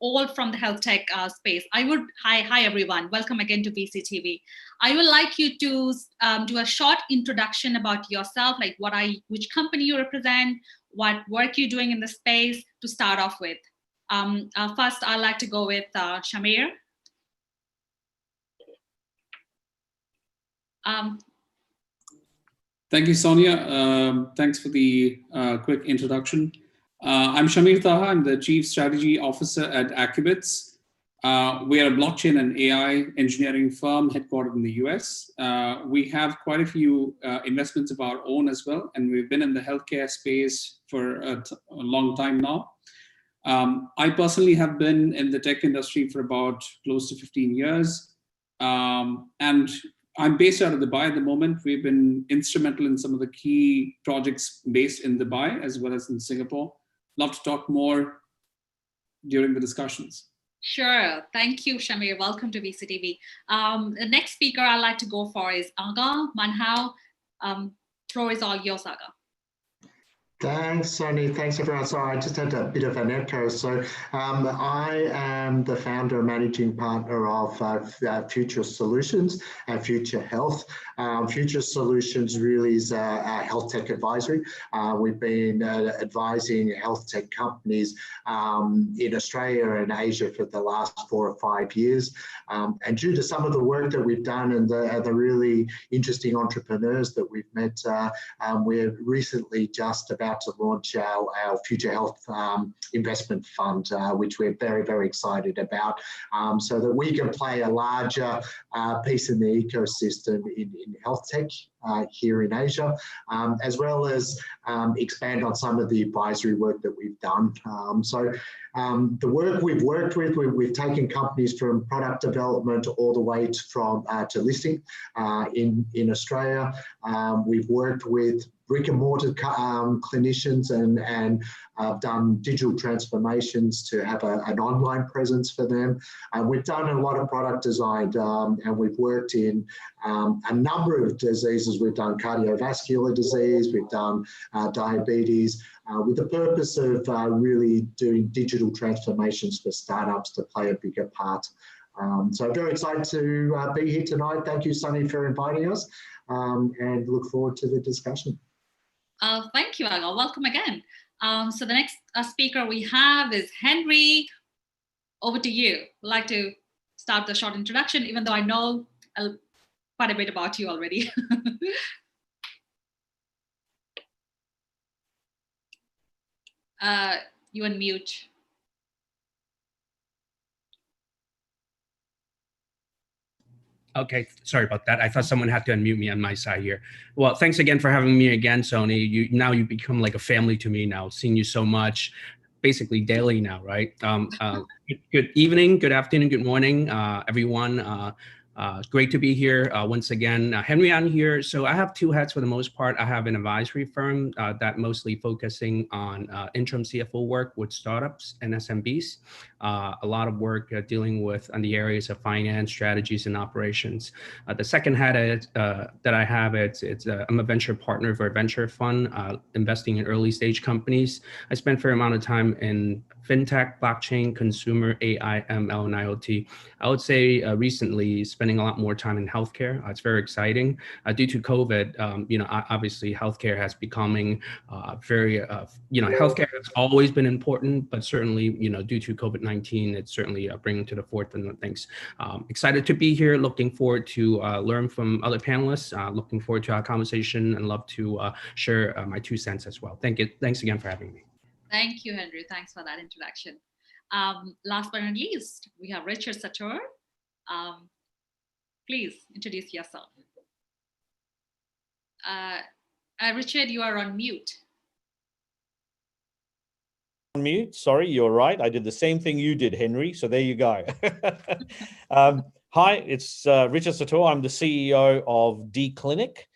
all from the health tech space. Hi everyone, welcome again to VCTV. I would like you to do a short introduction about yourself, like which company you represent, what work you're doing in the space to start off with. First, I'd like to go with Shamir. Thank you, Sonia. Thanks for the quick introduction. I'm Shamir Thaha. I'm the Chief Strategy Officer at Accubits. We are a blockchain and AI engineering firm headquartered in the US. We have quite a few investments of our own as well, and we've been in the healthcare space for a long time now. I personally have been in the tech industry for about close to 15 years. And I'm based out of Dubai at the moment. We've been instrumental in some of the key projects based in Dubai as well as in Singapore. Love to talk more during the discussions. Sure. Thank you, Shamir. Welcome to VCTV. The next speaker I'd like to go for is Aga Manhao. Floor is all yours, Aga. Thanks, Sonny. Thanks, everyone. Sorry, I just had a bit of an echo. So I am the founder and managing partner of Futuris Solutions and Future Health. Futuris Solutions really is a health tech advisory. We've been advising health tech companies in Australia and Asia for the last 4 or 5 years. And due to some of the work that we've done and the really interesting entrepreneurs that we've met, we're recently just about to launch our Future Health investment fund, which we're very, very excited about, so that we can play a larger piece in the ecosystem in health tech here in Asia, as well as expand on some of the advisory work that we've done. The work we've worked with, we've taken companies from product development all the way to listing in Australia. We've worked with brick and mortar clinicians and done digital transformations to have an online presence for them. We've done a lot of product design and we've worked in a number of diseases. We've done cardiovascular disease, we've done diabetes, with the purpose of really doing digital transformations for startups to play a bigger part. So very excited to be here tonight. Thank you, Sonny, for inviting us, and look forward to the discussion. Thank you, Aga. Welcome again. So the next speaker we have is Henry. Over to you. I'd like to start the short introduction, even though I know quite a bit about you already. You unmute. Okay, sorry about that. I thought someone had to unmute me on my side here. Well, thanks again for having me again, Sonny. Now you become like a family to me now, seeing you so much, basically daily now, right? Good evening, good afternoon, good morning, everyone. Great to be here once again. Henry on here. So I have 2 hats for the most part. I have an advisory firm that mostly focusing on interim CFO work with startups and SMBs. A lot of work dealing with on the areas of finance, strategies, and operations. The second hat that I have, I'm a venture partner for a venture fund, investing in early stage companies. I spent a fair amount of time in fintech, blockchain, consumer, AI, ML, and IoT. I would say recently spending a lot more time in healthcare. It's very exciting. Due to COVID, obviously healthcare has becoming very, healthcare has always been important, but certainly, due to COVID-19, it's certainly bringing to the forefront things. Excited to be here. Looking forward to learn from other panelists. Looking forward to our conversation and love to share my 2 cents as well. Thanks again for having me. Thank you, Henry. Thanks for that introduction. Last but not least, we have Richard Satur. Please introduce yourself. Richard, you are on mute. On mute, sorry, you're right. I did the same thing you did, Henry, so there you go. Hi, it's Richard Satur. I'm the CEO of D-Clinic.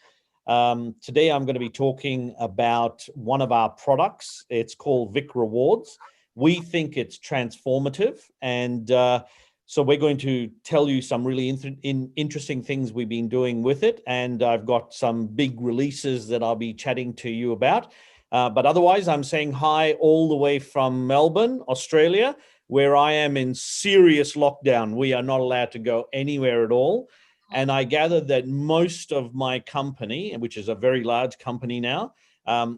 Today, I'm going to be talking about one of our products. It's called Vic Rewards. We think it's transformative, and so we're going to tell you some really interesting things we've been doing with it, and I've got some big releases that I'll be chatting to you about. But otherwise, I'm saying hi all the way from Melbourne, Australia, where I am in serious lockdown. We are not allowed to go anywhere at all. And I gathered that most of my company, which is a very large company now,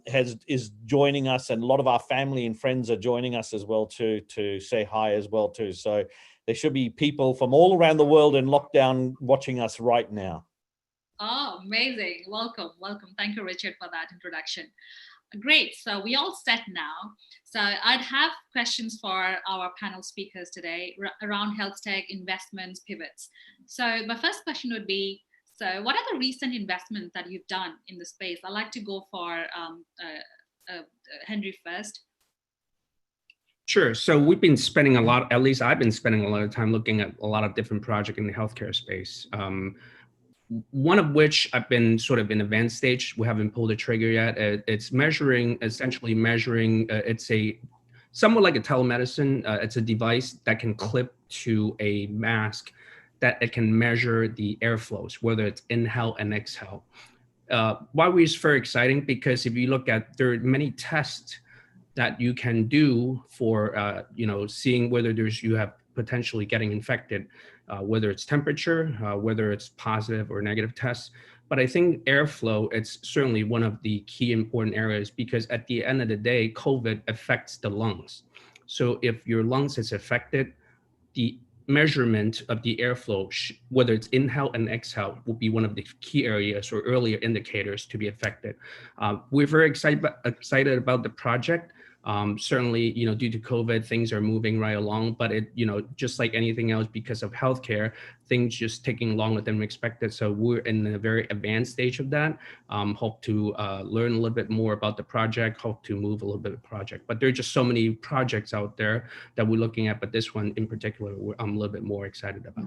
is joining us, and a lot of our family and friends are joining us as well to say hi as well too. So there should be people from all around the world in lockdown watching us right now. Oh, amazing. Welcome. Thank you, Richard, for that introduction. Great. So we all set now. So I'd have questions for our panel speakers today around health tech, investments, pivots. So my first question would be, so what are the recent investments that you've done in the space? I'd like to go for Henry first. Sure. So we've been spending a lot, at least I've been spending a lot of time looking at a lot of different projects in the healthcare space. One of which I've been sort of in advanced stage. We haven't pulled the trigger yet. It's essentially measuring, it's somewhat like a telemedicine. It's a device that can clip to a mask that it can measure the airflows, whether it's inhale and exhale. Why is very exciting? Because if you look at, there are many tests that you can do for, seeing whether you have potentially getting infected, whether it's temperature, whether it's positive or negative tests. But I think airflow, it's certainly one of the key important areas, because at the end of the day, COVID affects the lungs. So if your lungs is affected, the measurement of the airflow, whether it's inhale and exhale, will be one of the key areas or earlier indicators to be affected. We're very excited about the project. Certainly, due to COVID, things are moving right along, but just like anything else, because of healthcare, things just taking longer than we expected. So we're in a very advanced stage of that. Hope to learn a little bit more about the project, hope to move a little bit of the project, but there are just so many projects out there that we're looking at, but this one in particular, I'm a little bit more excited about.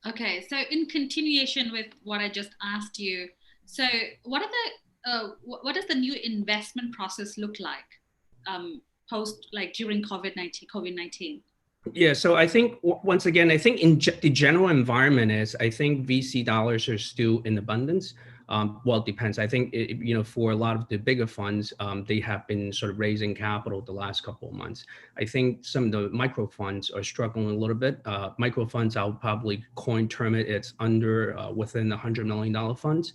Okay, so in continuation with what I just asked you, so what does the new investment process look like during COVID-19? Yeah, so I think once again, I think the general environment is, I think VC dollars are still in abundance. Well, it depends. I think, for a lot of the bigger funds, they have been sort of raising capital the last couple of months. I think some of the micro funds are struggling a little bit. Micro funds, I'll probably term it, it's within the $100 million funds.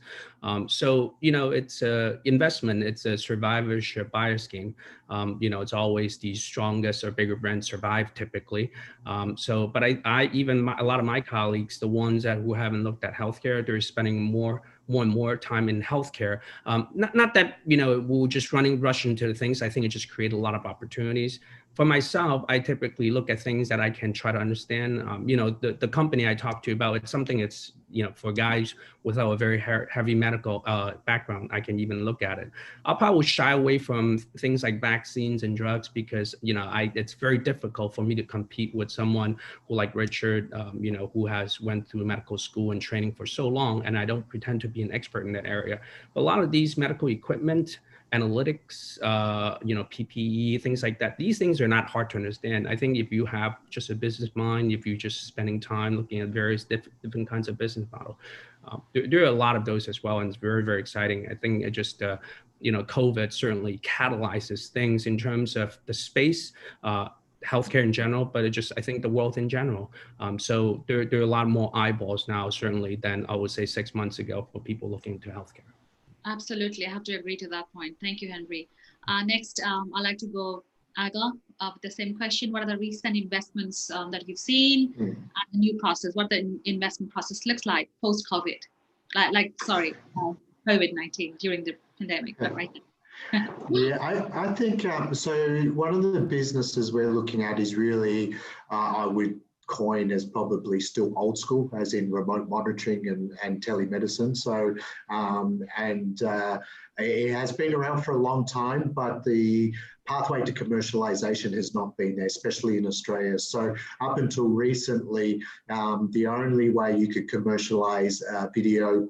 So, it's an investment, it's a survivorship bias game. It's always the strongest or bigger brands survive typically. But a lot of my colleagues, the ones who haven't looked at healthcare, they're spending more and more time in healthcare. Not that, we'll just rush into the things. I think it just created a lot of opportunities. For myself, I typically look at things that I can try to understand. The company I talk to about, it's something that's, for guys without a very heavy medical background, I can even look at it. I'll probably shy away from things like vaccines and drugs because, it's very difficult for me to compete with someone who, like Richard, who has went through medical school and training for so long, and I don't pretend to be an expert in that area. But a lot of these medical equipment, analytics, PPE, things like that. These things are not hard to understand. I think if you have just a business mind, if you're just spending time looking at various different kinds of business model, there are a lot of those as well, and it's very, very exciting. I think it just, COVID certainly catalyzes things in terms of the space, healthcare in general, but I think the world in general. So there are a lot more eyeballs now, certainly, than I would say 6 months ago for people looking into healthcare. Absolutely, I have to agree to that point. Thank you, Henry. Next, I'd like to go, Aga, with the same question. What are the recent investments that you've seen and the new process? What the investment process looks like post-COVID? COVID-19 during the pandemic, but right now. Yeah, I think, so one of the businesses we're looking at is really, I would coin as probably still old school, as in remote monitoring and telemedicine. So, it has been around for a long time, but the pathway to commercialization has not been there, especially in Australia. So up until recently, the only way you could commercialize video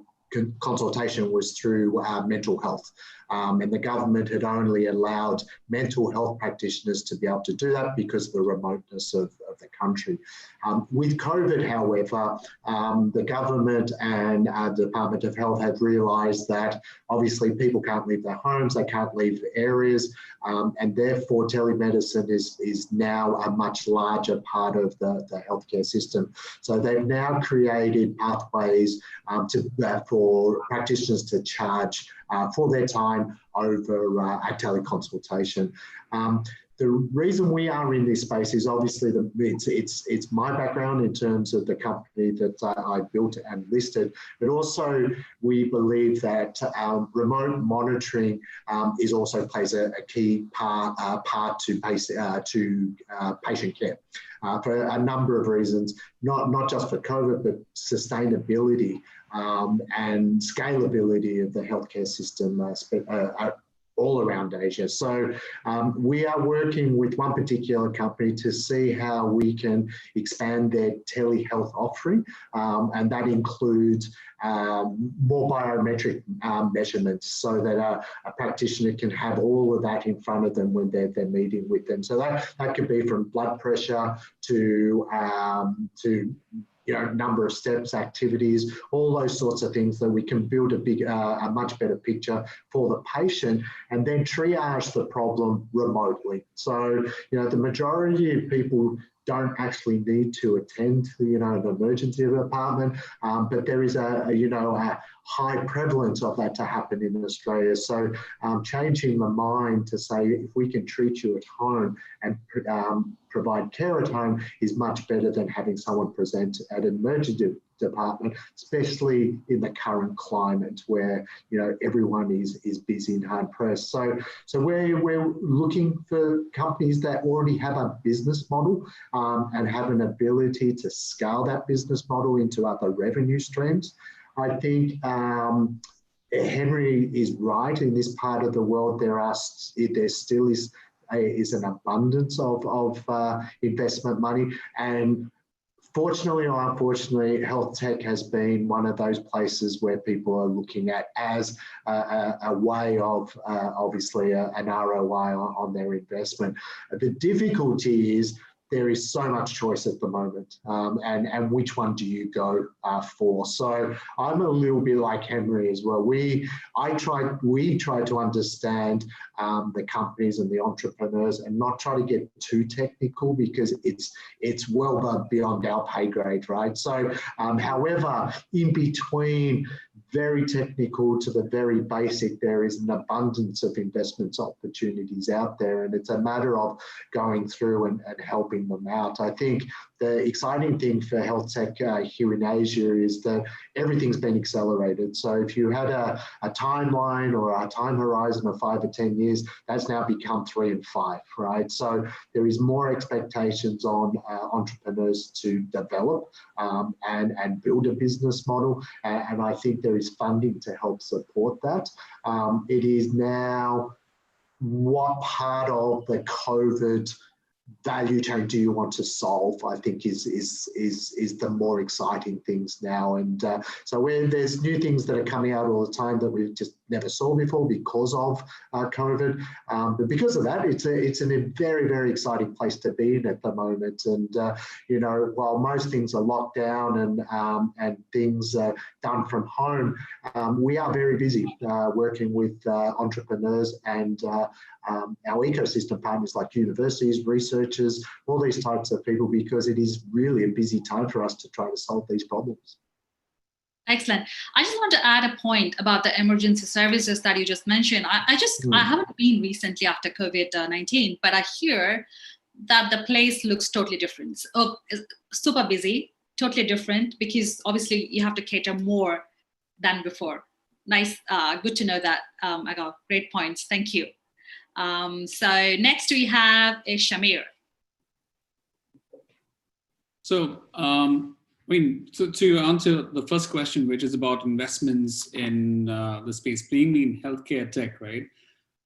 consultation was through mental health. And the government had only allowed mental health practitioners to be able to do that because of the remoteness of the country. With COVID, however, the government and the Department of Health have realised that obviously people can't leave their homes, they can't leave areas, and therefore telemedicine is now a much larger part of the healthcare system. So they've now created pathways for practitioners to charge for their time over a teleconsultation. The reason we are in this space is obviously it's my background in terms of the company that I built and listed, but also we believe that remote monitoring is also plays a key part to patient care for a number of reasons, not just for COVID, but sustainability and scalability of the healthcare system all around Asia. So we are working with one particular company to see how we can expand their telehealth offering, and that includes more biometric measurements so that a practitioner can have all of that in front of them when they're meeting with them. So that could be from blood pressure to number of steps, activities, all those sorts of things, that we can build a much better picture for the patient and then triage the problem remotely. So, the majority of people don't actually need to attend to, an emergency department, but there is a high prevalence of that to happen in Australia. So changing the mind to say, if we can treat you at home and provide care at home is much better than having someone present at an emergency department, especially in the current climate where everyone is busy and hard pressed. So we're looking for companies that already have a business model and have an ability to scale that business model into other revenue streams. I think Henry is right. In this part of the world, there still is an abundance of investment money, and fortunately or unfortunately, health tech has been one of those places where people are looking at as a way of obviously an ROI on their investment. The difficulty is there is so much choice at the moment, and which one do you go for? So I'm a little bit like Henry as well. We try to understand the companies and the entrepreneurs and not try to get too technical, because it's well beyond our pay grade, right? So however, in between very technical to the very basic, there is an abundance of investments opportunities out there, and it's a matter of going through and helping them out. I think the exciting thing for health tech here in Asia is that everything's been accelerated. So if you had a timeline or a time horizon of 5 or 10 years, that's now become 3 and 5, right? So there is more expectations on entrepreneurs to develop and build a business model, and I think there is funding to help support that. It is now, what part of the COVID value chain do you want to solve, I think is the more exciting things now. And so there's new things that are coming out all the time that we've just never saw before because of COVID. But because of that, it's a very, very exciting place to be in at the moment. And, while most things are locked down and things are done from home, we are very busy working with entrepreneurs and our ecosystem partners like universities, researchers, all these types of people, because it is really a busy time for us to try to solve these problems. Excellent. I just want to add a point about the emergency services that you just mentioned. I haven't been recently after COVID-19, but I hear that the place looks totally different. Oh, super busy, totally different, because obviously you have to cater more than before. Nice, good to know that. I got great points. Thank you. So next we have is Shamir. So, so to answer the first question, which is about investments in the space, mainly in healthcare tech, right?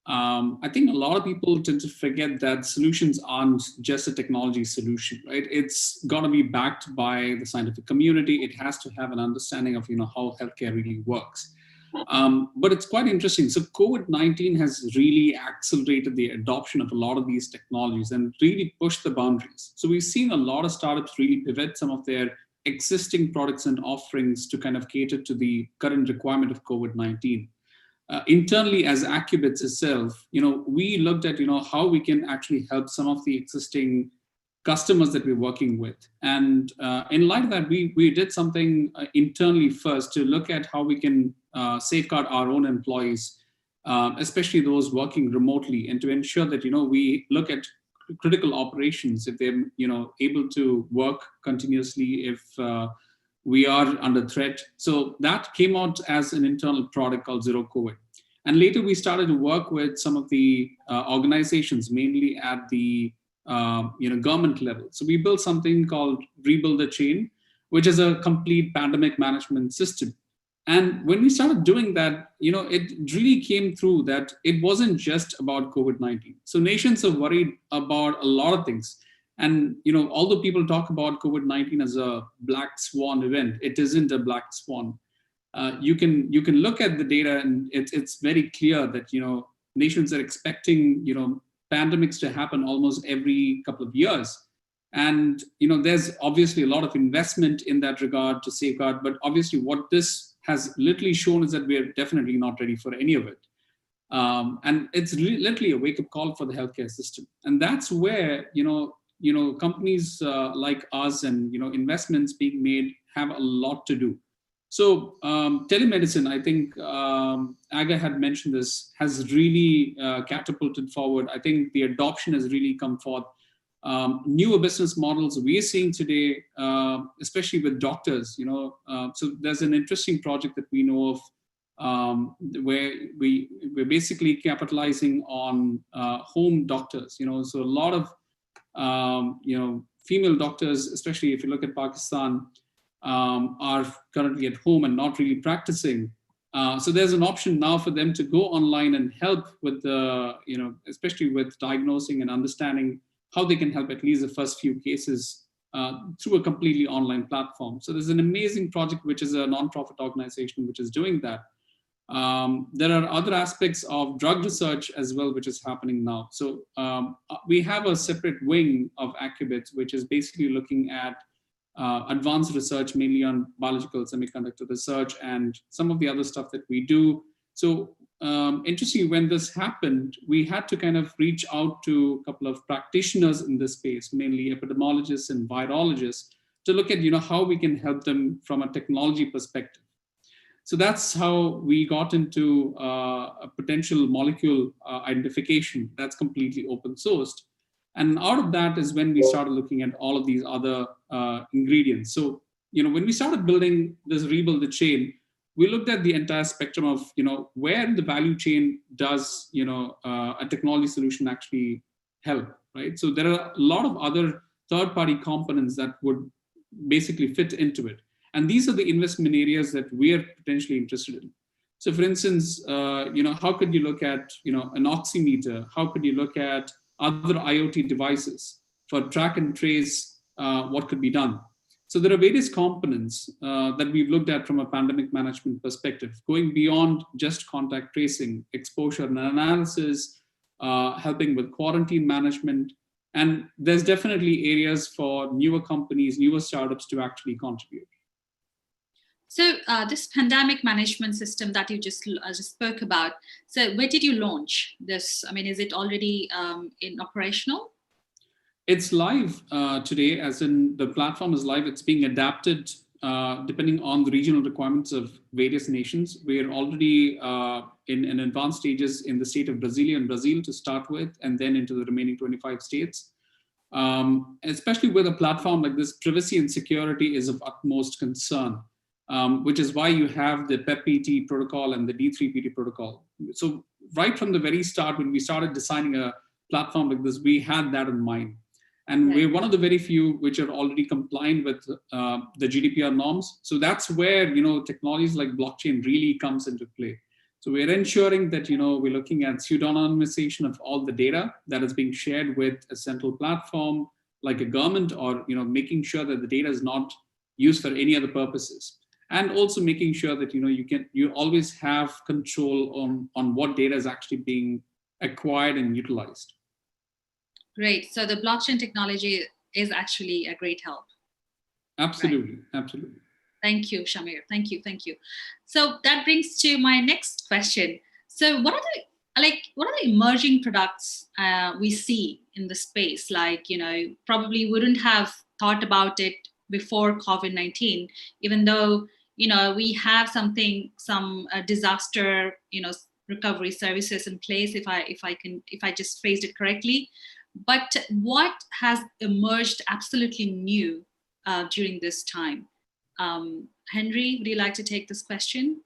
I think a lot of people tend to forget that solutions aren't just a technology solution, right? It's got to be backed by the scientific community. It has to have an understanding of, how healthcare really works. But it's quite interesting. So COVID-19 has really accelerated the adoption of a lot of these technologies and really pushed the boundaries. So we've seen a lot of startups really pivot some of their existing products and offerings to kind of cater to the current requirement of COVID-19. Internally, as Accubits itself, we looked at, how we can actually help some of the existing customers that we're working with. And in light of that, we did something internally first to look at how we can safeguard our own employees, especially those working remotely, and to ensure that, we look at critical operations if they're, able to work continuously if we are under threat. So that came out as an internal product called Zero COVID. And later we started to work with some of the organizations, mainly at the government level. So we built something called Rebuild the Chain, which is a complete pandemic management system. And when we started doing that, it really came through that it wasn't just about COVID-19. So nations are worried about a lot of things. And although people talk about COVID-19 as a black swan event, it isn't a black swan. You can look at the data, and it's very clear that nations are expecting pandemics to happen almost every couple of years. And there's obviously a lot of investment in that regard to safeguard, but obviously what this has literally shown is that we're definitely not ready for any of it. And it's literally a wake-up call for the healthcare system. And that's where companies like us and investments being made have a lot to do. So telemedicine, I think Aga had mentioned this, has really catapulted forward. I think the adoption has really come forth. Newer business models we're seeing today, especially with doctors, so there's an interesting project that we know of where we're basically capitalizing on home doctors, so a lot of female doctors, especially if you look at Pakistan, are currently at home and not really practicing. So there's an option now for them to go online and help with the, especially with diagnosing and understanding how they can help at least the first few cases through a completely online platform. So there's an amazing project, which is a nonprofit organization, which is doing that. There are other aspects of drug research as well, which is happening now. So we have a separate wing of Accubits, which is basically looking at advanced research, mainly on biological semiconductor research and some of the other stuff that we do. So interestingly, when this happened, we had to kind of reach out to a couple of practitioners in this space, mainly epidemiologists and virologists, to look at how we can help them from a technology perspective. So that's how we got into a potential molecule identification that's completely open sourced. And out of that is when we started looking at all of these other ingredients. So, when we started building this Rebuild the Chain, we looked at the entire spectrum of, where in the value chain does, a technology solution actually help, right? So there are a lot of other third-party components that would basically fit into it. And these are the investment areas that we are potentially interested in. So for instance, how could you look at, an oximeter? How could you look at other IoT devices for track and trace what could be done? So there are various components that we've looked at from a pandemic management perspective, going beyond just contact tracing, exposure and analysis, helping with quarantine management. And there's definitely areas for newer companies, newer startups to actually contribute. So this pandemic management system that you just spoke about, so where did you launch this? I mean, is it already in operational? It's live today, as in the platform is live. It's being adapted depending on the regional requirements of various nations. We're already in advanced stages in the state of Brazil to start with, and then into the remaining 25 states. Especially with a platform like this, privacy and security is of utmost concern. Which is why you have the PEP-PT protocol and the D3PT protocol. So right from the very start, when we started designing a platform like this, we had that in mind. And we're one of the very few which are already compliant with the GDPR norms. So that's where, technologies like blockchain really comes into play. So we're ensuring that, we're looking at pseudonymization of all the data that is being shared with a central platform like a government, or, making sure that the data is not used for any other purposes. and also making sure that you always have control on what data is actually being acquired and utilized. Great. So the blockchain technology is actually a great help. Absolutely, right? Absolutely. Thank you, Shamir. Thank you. So that brings to my next question. So what are the emerging products we see in the space? Like, probably wouldn't have thought about it before COVID-19, even though, we have some disaster, recovery services in place, if I just phrased it correctly. But what has emerged absolutely new during this time? Henry, would you like to take this question?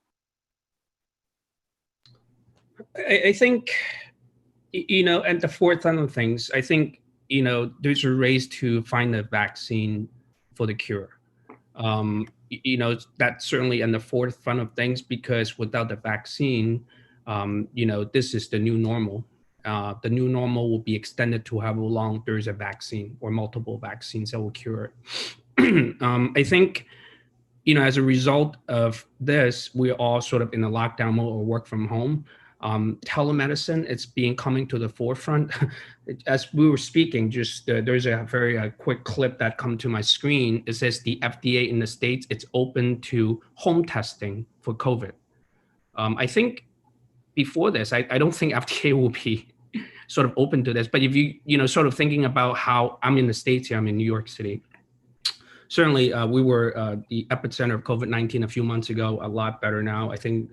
I think, at the forefront of things, I think, there's a race to find a vaccine for the cure. That's certainly in the forefront of things, because without the vaccine, this is the new normal. The new normal will be extended to however long there's a vaccine or multiple vaccines that will cure it. I think, as a result of this, we're all sort of in a lockdown mode or work from home. Telemedicine, it's coming to the forefront. As we were speaking, just there's a very quick clip that come to my screen. It says the FDA in the States, it's open to home testing for COVID. I think before this, I don't think FDA will be sort of open to this. But if you sort of thinking about how I'm in the States here, I'm in New York City. Certainly, we were the epicenter of COVID-19 a few months ago, a lot better now. I think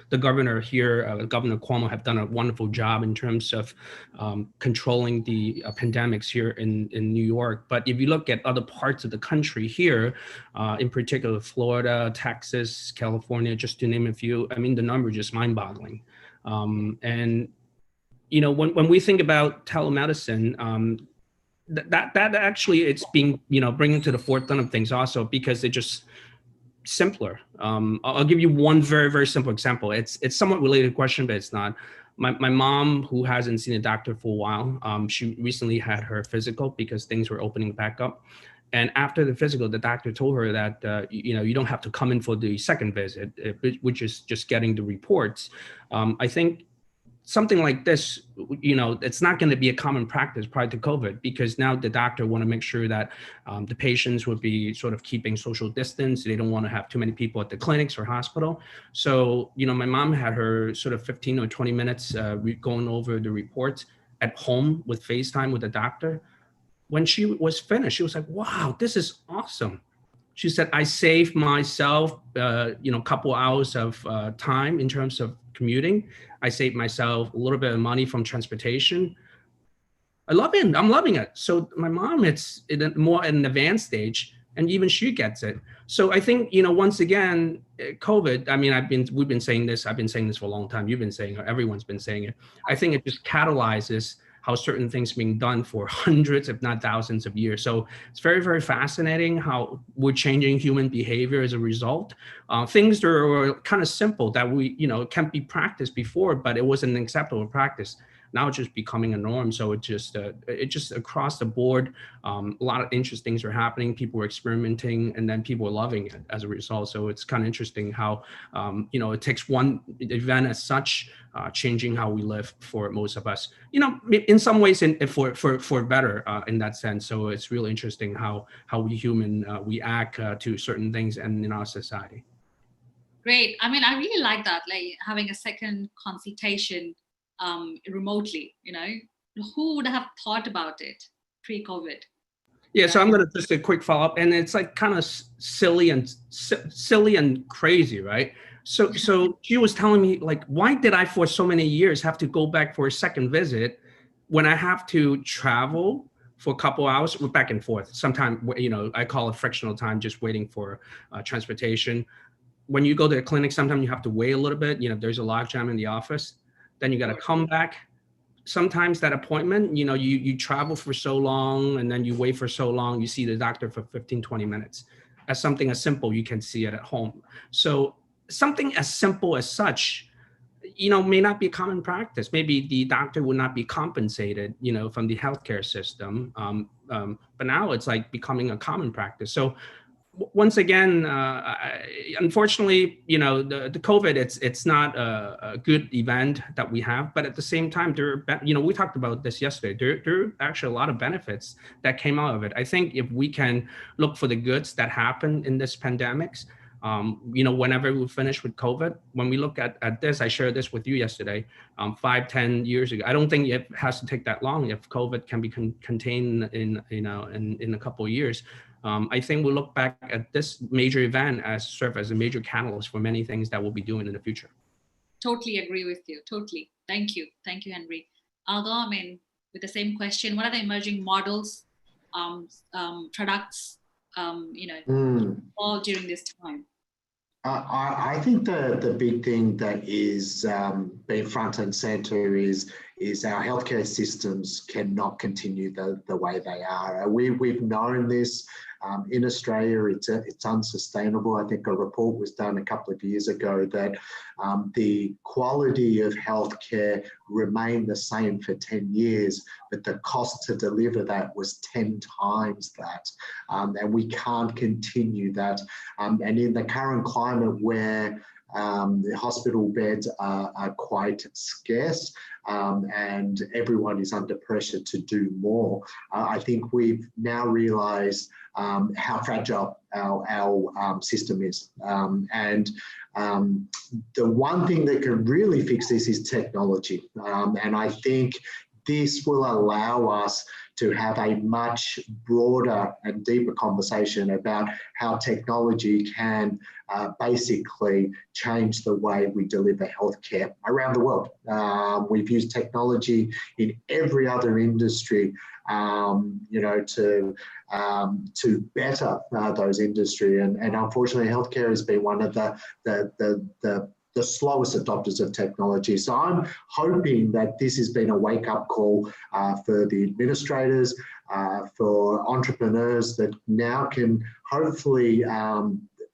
the governor here, Governor Cuomo, have done a wonderful job in terms of controlling the pandemics here in New York. But if you look at other parts of the country here, in particular, Florida, Texas, California, just to name a few, I mean, the numbers are just mind-boggling. And, when we think about telemedicine, that actually it's being bringing to the forefront of things also, because it's just simpler. I'll give you one very, very simple example. It's somewhat related question, but it's not. My mom, who hasn't seen a doctor for a while, she recently had her physical because things were opening back up. And after the physical, the doctor told her that you don't have to come in for the second visit, which is just getting the reports. I think something like this, it's not going to be a common practice prior to COVID, because now the doctor want to make sure that the patients would be sort of keeping social distance. They don't want to have too many people at the clinics or hospital. So, my mom had her sort of 15 or 20 minutes going over the reports at home with FaceTime with the doctor. When she was finished, she was like, wow, this is awesome. She said, I saved myself, a couple hours of time in terms of commuting. I saved myself a little bit of money from transportation. I love it. I'm loving it. So my mom, it's more at an advanced stage, and even she gets it. So I think, once again, COVID, I mean, we've been saying this, I've been saying this for a long time. You've been saying it, everyone's been saying it. I think it just catalyzes how certain things are being done for hundreds, if not thousands of years. So it's very, very fascinating how we're changing human behavior as a result. Things that are kind of simple that can't be practiced before, but it wasn't an acceptable practice. Now it's just becoming a norm. So it just across the board, a lot of interesting things are happening. People are experimenting, and then people are loving it as a result. So it's kind of interesting how, it takes one event as such, changing how we live for most of us, in some ways for better in that sense. So it's really interesting how we human, we act to certain things and in our society. Great. I mean, I really like that, like having a second consultation remotely, who would have thought about it pre-COVID? Yeah, so I'm going to just a quick follow-up, and it's like kind of silly and crazy, right? So she was telling me, like, why did I for so many years have to go back for a second visit when I have to travel for a couple hours back and forth? Sometimes, I call it frictional time, just waiting for transportation. When you go to the clinic, sometimes you have to wait a little bit. There's a logjam in the office. Then you got to come back. Sometimes that appointment, you travel for so long, and then you wait for so long, you see the doctor for 15, 20 minutes. As something as simple, you can see it at home. So something as simple as such, may not be a common practice. Maybe the doctor would not be compensated, from the healthcare system. But now it's like becoming a common practice. So once again, unfortunately, the COVID, it's not a good event that we have, but at the same time, we talked about this yesterday. There are actually a lot of benefits that came out of it. I think if we can look for the goods that happen in this pandemics, whenever we finish with COVID, when we look at this, I shared this with you yesterday, 5-10 years ago. I don't think it has to take that long if COVID can be contained in a couple of years. I think we'll look back at this major event as serve as a major catalyst for many things that we'll be doing in the future. Totally agree with you. Totally. Thank you, Henry. Although, with the same question, what are the emerging models, products, all during this time? I think the big thing that is being front and center is our healthcare systems cannot continue the way they are. We've known this. In Australia, it's unsustainable. I think a report was done a couple of years ago that the quality of healthcare remained the same for 10 years, but the cost to deliver that was 10 times that. And we can't continue that. And in the current climate where the hospital beds are quite scarce and everyone is under pressure to do more. I think we've now realised how fragile our system is. And the one thing that can really fix this is technology. And I think this will allow us to have a much broader and deeper conversation about how technology can basically change the way we deliver healthcare around the world. We've used technology in every other industry, to better those industry. And unfortunately, healthcare has been one of the slowest adopters of technology. So I'm hoping that this has been a wake-up call for the administrators, for entrepreneurs that now can hopefully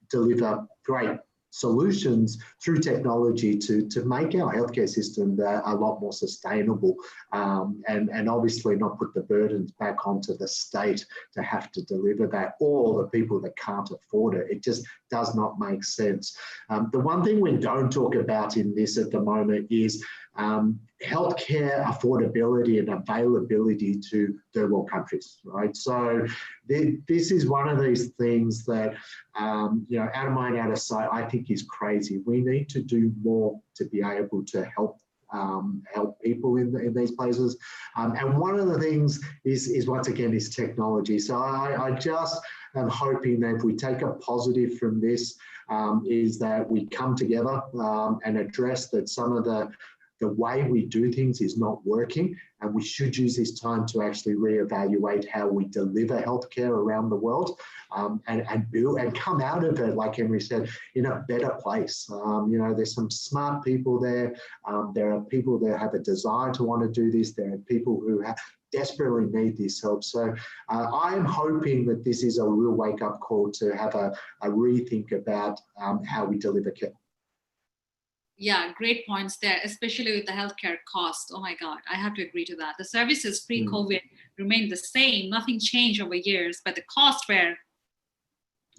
deliver great solutions through technology to make our healthcare system a lot more sustainable, and obviously not put the burdens back onto the state to have to deliver that, or the people that can't afford it. It just does not make sense. The one thing we don't talk about in this at the moment is healthcare affordability and availability to third world countries, right? So this is one of these things that, out of mind, out of sight, I think is crazy. We need to do more to be able to help people in these places. And one of the things is once again, is technology. So I just am hoping that if we take a positive from this, is that we come together and address that some of the way we do things is not working, and we should use this time to actually reevaluate how we deliver healthcare around the world, and build and come out of it, like Henry said, in a better place. There's some smart people there. There are people that have a desire to want to do this. There are people who desperately need this help. So I am hoping that this is a real wake-up call to have a rethink about how we deliver care. Yeah, great points there, especially with the healthcare cost. Oh my God, I have to agree to that. The services pre-COVID remained the same. Nothing changed over years, but the costs were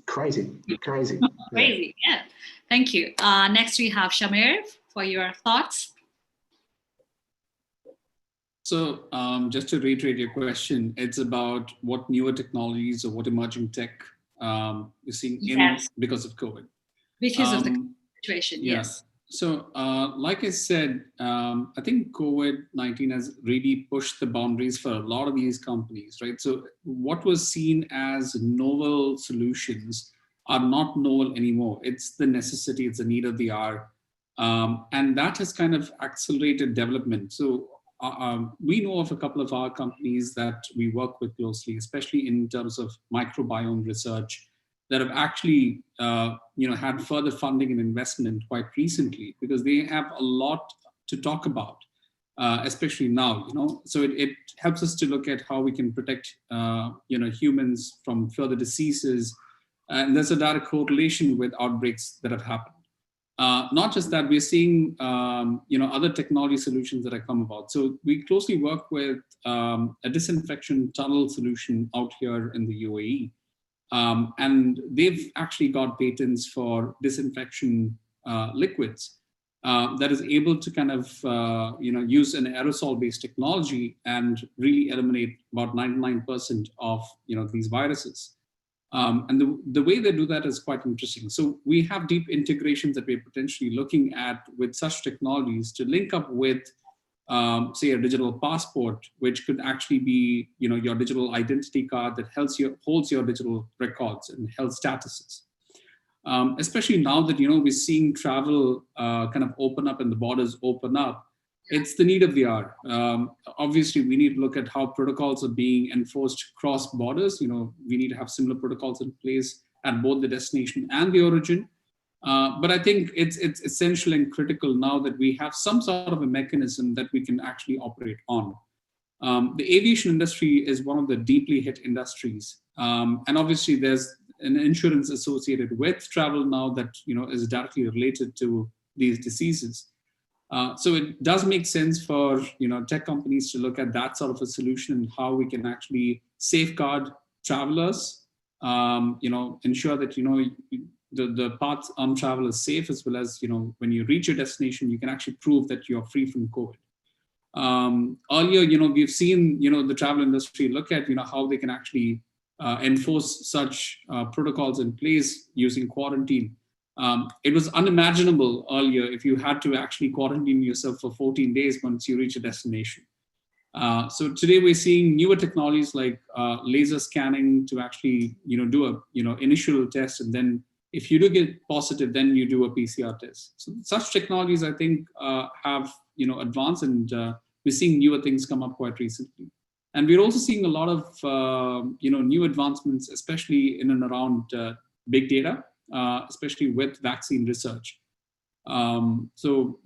crazy. Crazy, yeah. Thank you. Next, we have Shamir for your thoughts. So just to reiterate your question, it's about what newer technologies or what emerging tech you're seeing because of COVID. Because of the situation, yes. So like I said, I think COVID-19 has really pushed the boundaries for a lot of these companies, right? So what was seen as novel solutions are not novel anymore. It's the necessity, it's the need of the hour. And that has kind of accelerated development. So we know of a couple of our companies that we work with closely, especially in terms of microbiome research, that have actually had further funding and investment quite recently, because they have a lot to talk about, especially now. So it helps us to look at how we can protect humans from further diseases, and there's a direct correlation with outbreaks that have happened. Not just that, we're seeing other technology solutions that have come about. So we closely work with a disinfection tunnel solution out here in the UAE. And they've actually got patents for disinfection liquids that is able to kind of use an aerosol-based technology and really eliminate about 99% of these viruses. And the way they do that is quite interesting. So we have deep integrations that we're potentially looking at with such technologies to link up with, say, a digital passport, which could actually be, your digital identity card that holds your digital records and health statuses. Especially now that, we're seeing travel kind of open up and the borders open up, it's the need of the hour. Obviously, we need to look at how protocols are being enforced cross borders. We need to have similar protocols in place at both the destination and the origin. But I think it's essential and critical now that we have some sort of a mechanism that we can actually operate on. The aviation industry is one of the deeply hit industries. And obviously, there's an insurance associated with travel now that is directly related to these diseases. So it does make sense for tech companies to look at that sort of a solution and how we can actually safeguard travelers, ensure that the path on travel is safe, as well as when you reach your destination, you can actually prove that you're free from COVID. Earlier, we've seen the travel industry look at how they can actually enforce such protocols in place using quarantine. It was unimaginable earlier if you had to actually quarantine yourself for 14 days once you reach a destination. So today we're seeing newer technologies like laser scanning to actually do a initial test, and then if you do get positive, then you do a PCR test. So such technologies, I think, have advanced, and we're seeing newer things come up quite recently. And we're also seeing a lot of new advancements, especially in and around big data. Especially with vaccine research. So,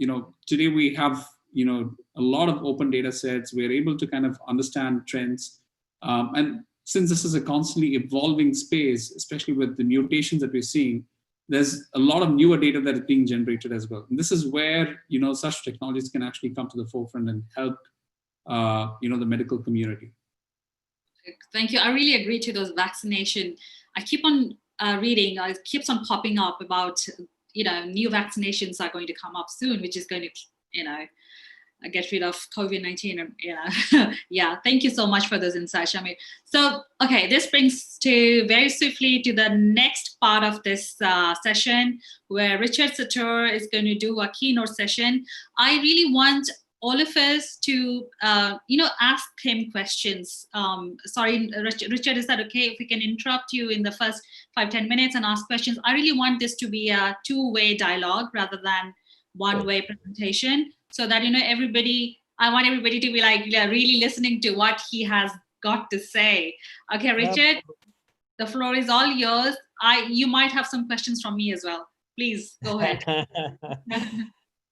today we have, a lot of open data sets. We're able to kind of understand trends. And since this is a constantly evolving space, especially with the mutations that we're seeing, there's a lot of newer data that is being generated as well. And this is where, such technologies can actually come to the forefront and help, the medical community. Thank you. I really agree to those vaccination. I keep on reading, it keeps on popping up about, new vaccinations are going to come up soon, which is going to, get rid of COVID-19. And, yeah, thank you so much for those insights, Shamir. So, okay, this brings to very swiftly to the next part of this session, where Richard Satur is going to do a keynote session. I really want all of us to, ask him questions. Sorry, Richard, is that okay if we can interrupt you in the first 5-10 minutes and ask questions? I really want this to be a two-way dialogue rather than one-way presentation, so that, I want everybody to be like really listening to what he has got to say. Okay, Richard, the floor is all yours. You might have some questions from me as well. Please go ahead.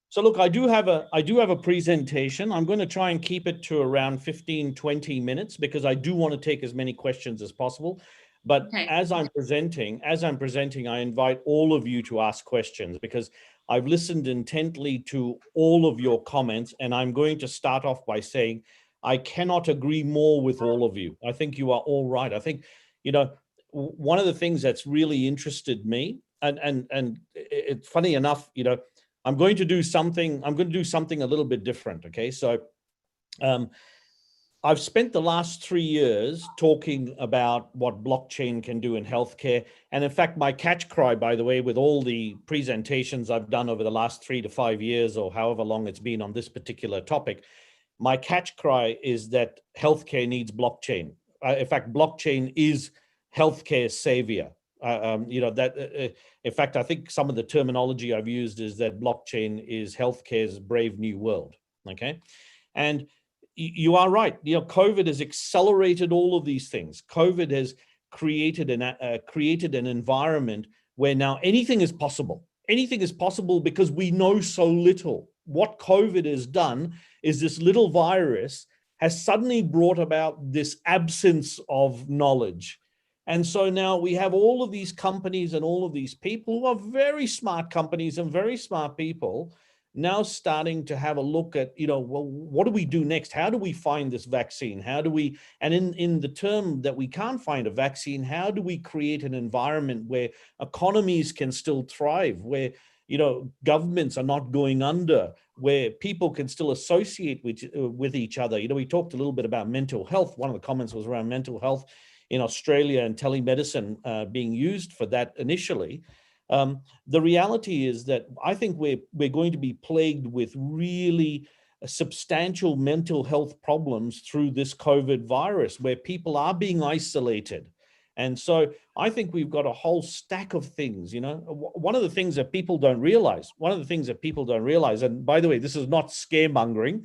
So look, I do have a presentation. I'm going to try and keep it to around 15-20 minutes because I do want to take as many questions as possible. But okay, as I'm presenting, I invite all of you to ask questions because I've listened intently to all of your comments, and I'm going to start off by saying I cannot agree more with all of you. I think you are all right. I think, one of the things that's really interested me, and it's funny enough, I'm going to do something a little bit different. Okay. So I've spent the last 3 years talking about what blockchain can do in healthcare. And in fact, my catch cry, by the way, with all the presentations I've done over the last 3 to 5 years or however long it's been on this particular topic, my catch cry is that healthcare needs blockchain. In fact, blockchain is healthcare's savior. In fact, I think some of the terminology I've used is that blockchain is healthcare's brave new world. Okay. And you are right. COVID has accelerated all of these things. COVID has created an environment where now anything is possible. Anything is possible because we know so little. What COVID has done is this little virus has suddenly brought about this absence of knowledge. And so now we have all of these companies and all of these people who are very smart companies and very smart people now starting to have a look at, well, what do we do next? How do we find this vaccine? How do we, and in the term that we can't find a vaccine, how do we create an environment where economies can still thrive, where, governments are not going under, where people can still associate with each other? We talked a little bit about mental health. One of the comments was around mental health in Australia and telemedicine being used for that initially. The reality is that I think we're going to be plagued with really substantial mental health problems through this COVID virus, where people are being isolated. And so I think we've got a whole stack of things. One of the things that people don't realize, and by the way, this is not scaremongering,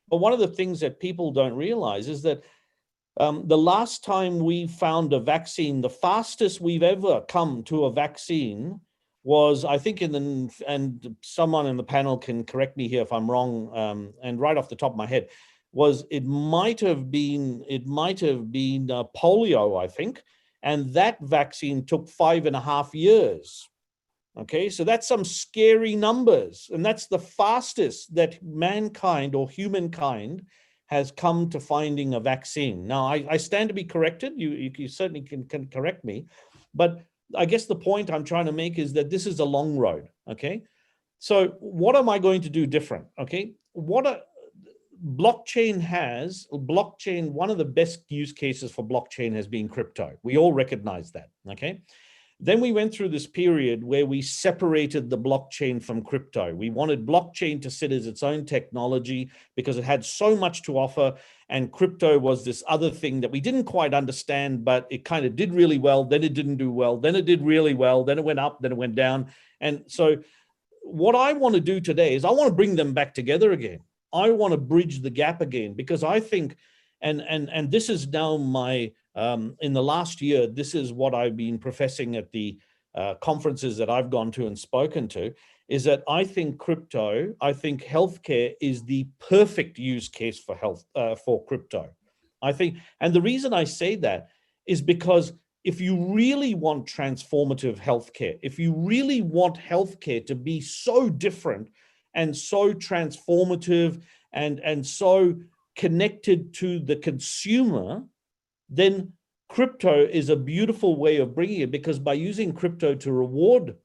but one of the things that people don't realize is that the last time we found a vaccine, the fastest we've ever come to a vaccine was, I think, and someone in the panel can correct me here if I'm wrong, and right off the top of my head, it might have been polio, I think, and that vaccine took 5.5 years. Okay, so that's some scary numbers, and that's the fastest that mankind or humankind has come to finding a vaccine. Now, I stand to be corrected. You certainly can correct me, but I guess the point I'm trying to make is that this is a long road. Okay, so what am I going to do different? Okay, blockchain, one of the best use cases for blockchain has been crypto. We all recognize that. Okay. Then we went through this period where we separated the blockchain from crypto. We wanted blockchain to sit as its own technology because it had so much to offer, and crypto was this other thing that we didn't quite understand, but it kind of did really well, then it didn't do well, then it did really well, then it went up, then it went down. And so what I want to do today is I want to bring them back together again. I want to bridge the gap again, because I think, and this is now my, in the last year, this is what I've been professing at the conferences that I've gone to and spoken to, is that I think healthcare is the perfect use case for for crypto. I think, and the reason I say that is because if you really want transformative healthcare, if you really want healthcare to be so different and so transformative and so connected to the consumer, then crypto is a beautiful way of bringing it, because by using crypto to reward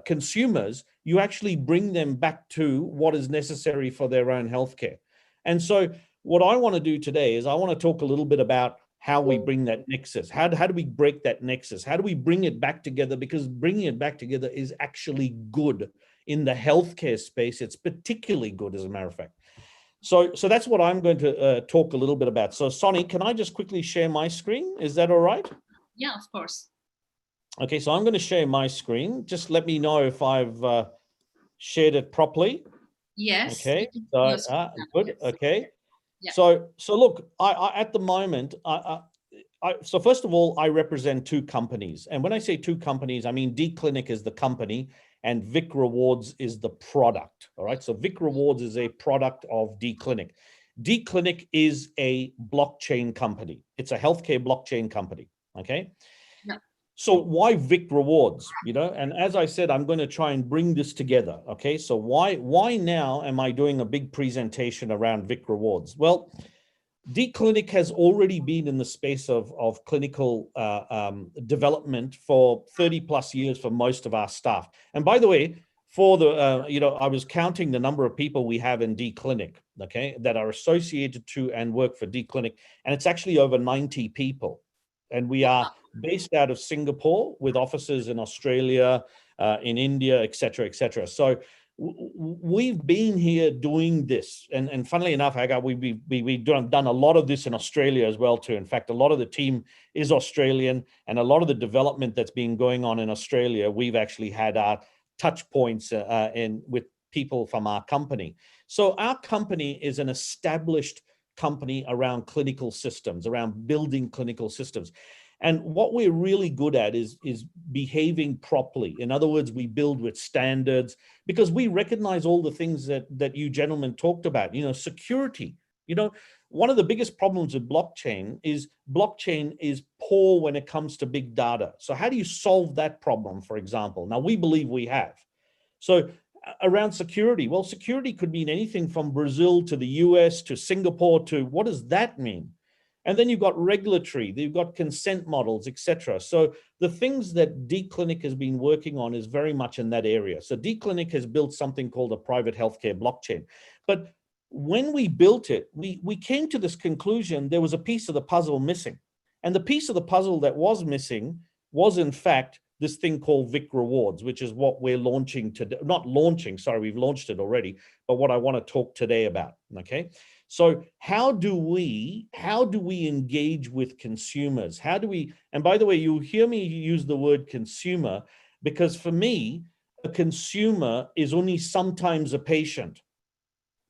consumers, you actually bring them back to what is necessary for their own healthcare. And so what I want to do today is I want to talk a little bit about how we bring that nexus. How do we break that nexus? How do we bring it back together? Because bringing it back together is actually good. In the healthcare space, it's particularly good, as a matter of fact. So that's what I'm going to talk a little bit about. So Sonny, can I just quickly share my screen? Is that all right? Yeah, of course. Okay, so I'm going to share my screen. Just let me know if I've shared it properly. Yes. Okay, so good. Yes. Okay. Yeah. So look, I at the moment, so first of all, I represent two companies. And when I say two companies, I mean D-Clinic is the company and Vic Rewards is the product. All right. So Vic Rewards is a product of D-Clinic. D-Clinic is a blockchain company. It's a healthcare blockchain company. Okay. Yeah. So why Vic Rewards? And as I said, I'm going to try and bring this together. Okay. So why now am I doing a big presentation around Vic Rewards? Well, D-Clinic has already been in the space of clinical development for 30 plus years for most of our staff. And by the way, for the, I was counting the number of people we have in D-Clinic, okay, that are associated to and work for D-Clinic, and it's actually over 90 people. And we are based out of Singapore with offices in Australia, in India, et cetera, et cetera. So we've been here doing this, and funnily enough, we've done a lot of this in Australia as well too. In fact, a lot of the team is Australian, and a lot of the development that's been going on in Australia, we've actually had our touch points with people from our company. So our company is an established company around clinical systems, around building clinical systems. And what we're really good at is behaving properly. In other words, we build with standards, because we recognize all the things that you gentlemen talked about, security. One of the biggest problems with blockchain is poor when it comes to big data. So how do you solve that problem, for example? Now, we believe we have. So around security. Well, security could mean anything from Brazil to the US to Singapore to what does that mean? And then you've got regulatory, you've got consent models, etc. So the things that DClinic has been working on is very much in that area. So DClinic has built something called a private healthcare blockchain. But when we built it, we came to this conclusion there was a piece of the puzzle missing. And the piece of the puzzle that was missing was in fact this thing called Vic Rewards, which is what we're launching today. Not launching, sorry, we've launched it already, but what I want to talk today about, okay? So how do we engage with consumers? How do we, and by the way, you'll hear me use the word consumer, because for me, a consumer is only sometimes a patient,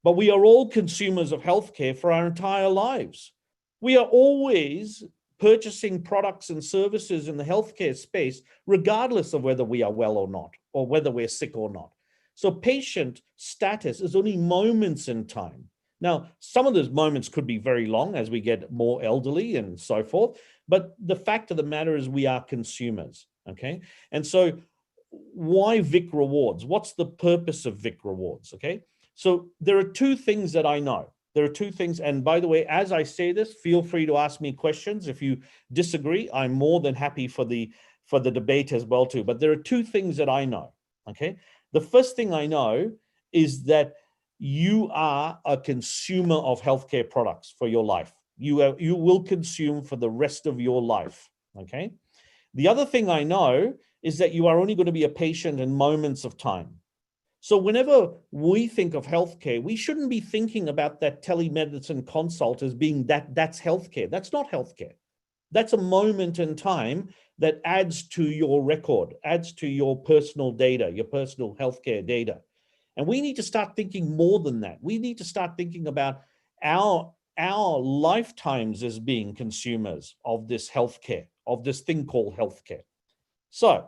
but we are all consumers of healthcare for our entire lives. We are always purchasing products and services in the healthcare space, regardless of whether we are well or not, or whether we're sick or not. So patient status is only moments in time. Now, some of those moments could be very long as we get more elderly and so forth, but the fact of the matter is we are consumers, okay? And so why Vic Rewards? What's the purpose of Vic Rewards, okay? So there are two things that I know. There are two things, and by the way, as I say this, feel free to ask me questions. If you disagree, I'm more than happy for the debate as well too. But there are two things that I know, okay? The first thing I know is that you are a consumer of healthcare products for your life. You will consume for the rest of your life, okay? The other thing I know is that you are only going to be a patient in moments of time. So whenever we think of healthcare, we shouldn't be thinking about that telemedicine consult as being that's healthcare. That's not healthcare. That's a moment in time that adds to your record, adds to your personal data, your personal healthcare data. And we need to start thinking more than that. We need to start thinking about our lifetimes as being consumers of this healthcare, of this thing called healthcare. So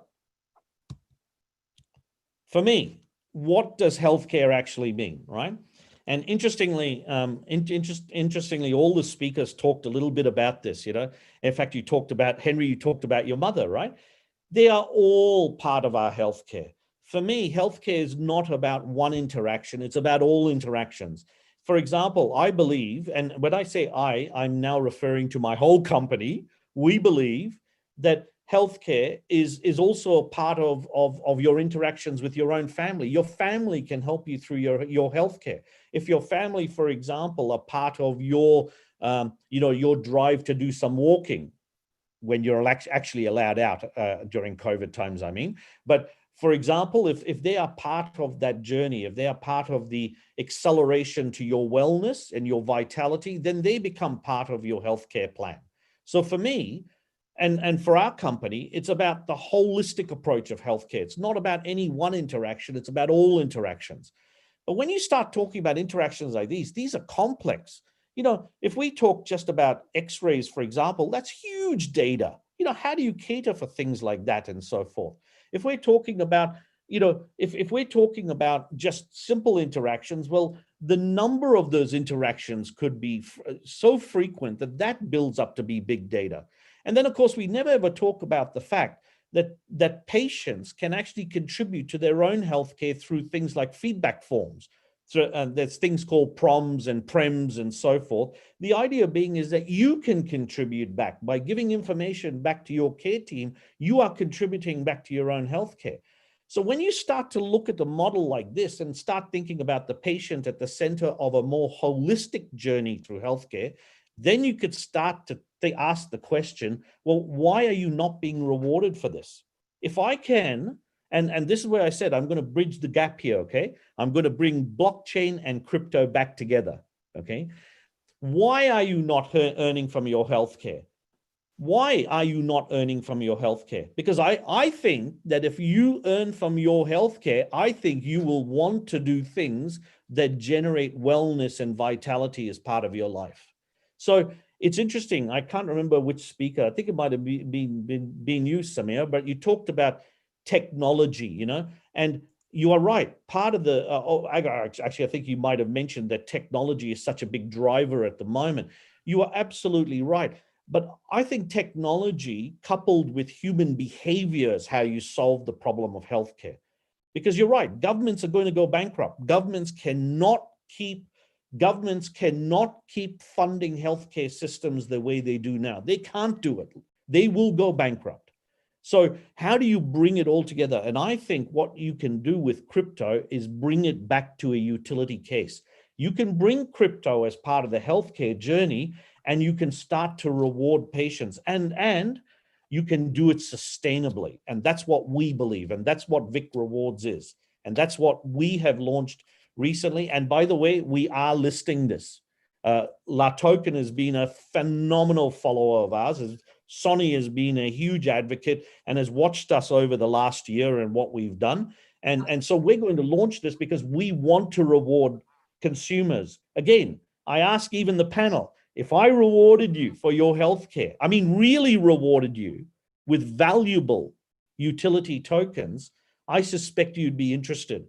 for me, what does healthcare actually mean, right? And interestingly, interestingly, all the speakers talked a little bit about this, you know. In fact, you talked about, Henry, you talked about your mother, right? They are all part of our healthcare. For me, healthcare is not about one interaction, it's about all interactions. For example, I believe, and when I say I'm now referring to my whole company, we believe that healthcare is also a part of your interactions with your own family. Your family can help you through your healthcare. If your family, for example, are part of your, your drive to do some walking, when you're actually allowed out during COVID times, I mean. But for example, if they are part of that journey, if they are part of the acceleration to your wellness and your vitality, then they become part of your healthcare plan. So for me, and for our company, it's about the holistic approach of healthcare. It's not about any one interaction, it's about all interactions. But when you start talking about interactions like these are complex. You know, if we talk just about x-rays, for example, that's huge data. You know, how do you cater for things like that and so forth? If we're talking about, you know, if we're talking about just simple interactions, well, the number of those interactions could be so frequent that builds up to be big data. And then, of course, we never ever talk about the fact that patients can actually contribute to their own healthcare through things like feedback forms. So there's things called PROMs and PREMs and so forth. The idea being is that you can contribute back by giving information back to your care team. You are contributing back to your own healthcare. So when you start to look at a model like this and start thinking about the patient at the center of a more holistic journey through healthcare, then you could start to ask the question, well, why are you not being rewarded for this? If I can, and this is where I said, I'm going to bridge the gap here, okay? I'm going to bring blockchain and crypto back together, okay? Why are you not earning from your healthcare? Why are you not earning from your healthcare? Because I think that if you earn from your healthcare, I think you will want to do things that generate wellness and vitality as part of your life. So it's interesting. I can't remember which speaker. I think it might have been you, Samir, but you talked about technology, you know, and you are right. Part of the, actually, I think you might have mentioned that technology is such a big driver at the moment. You are absolutely right. But I think technology coupled with human behavior is how you solve the problem of healthcare. Because you're right, governments are going to go bankrupt. Governments cannot keep funding healthcare systems the way they do now. They can't do it. They will go bankrupt. So how do you bring it all together? And I think what you can do with crypto is bring it back to a utility case. You can bring crypto as part of the healthcare journey, and you can start to reward patients, and you can do it sustainably. And that's what we believe. And that's what Vic Rewards is. And that's what we have launched recently. And by the way, we are listing this. LATOKEN has been a phenomenal follower of ours. Sonny has been a huge advocate and has watched us over the last year and what we've done. And so we're going to launch this because we want to reward consumers. Again, I ask even the panel, if I rewarded you for your healthcare, I mean, really rewarded you with valuable utility tokens, I suspect you'd be interested.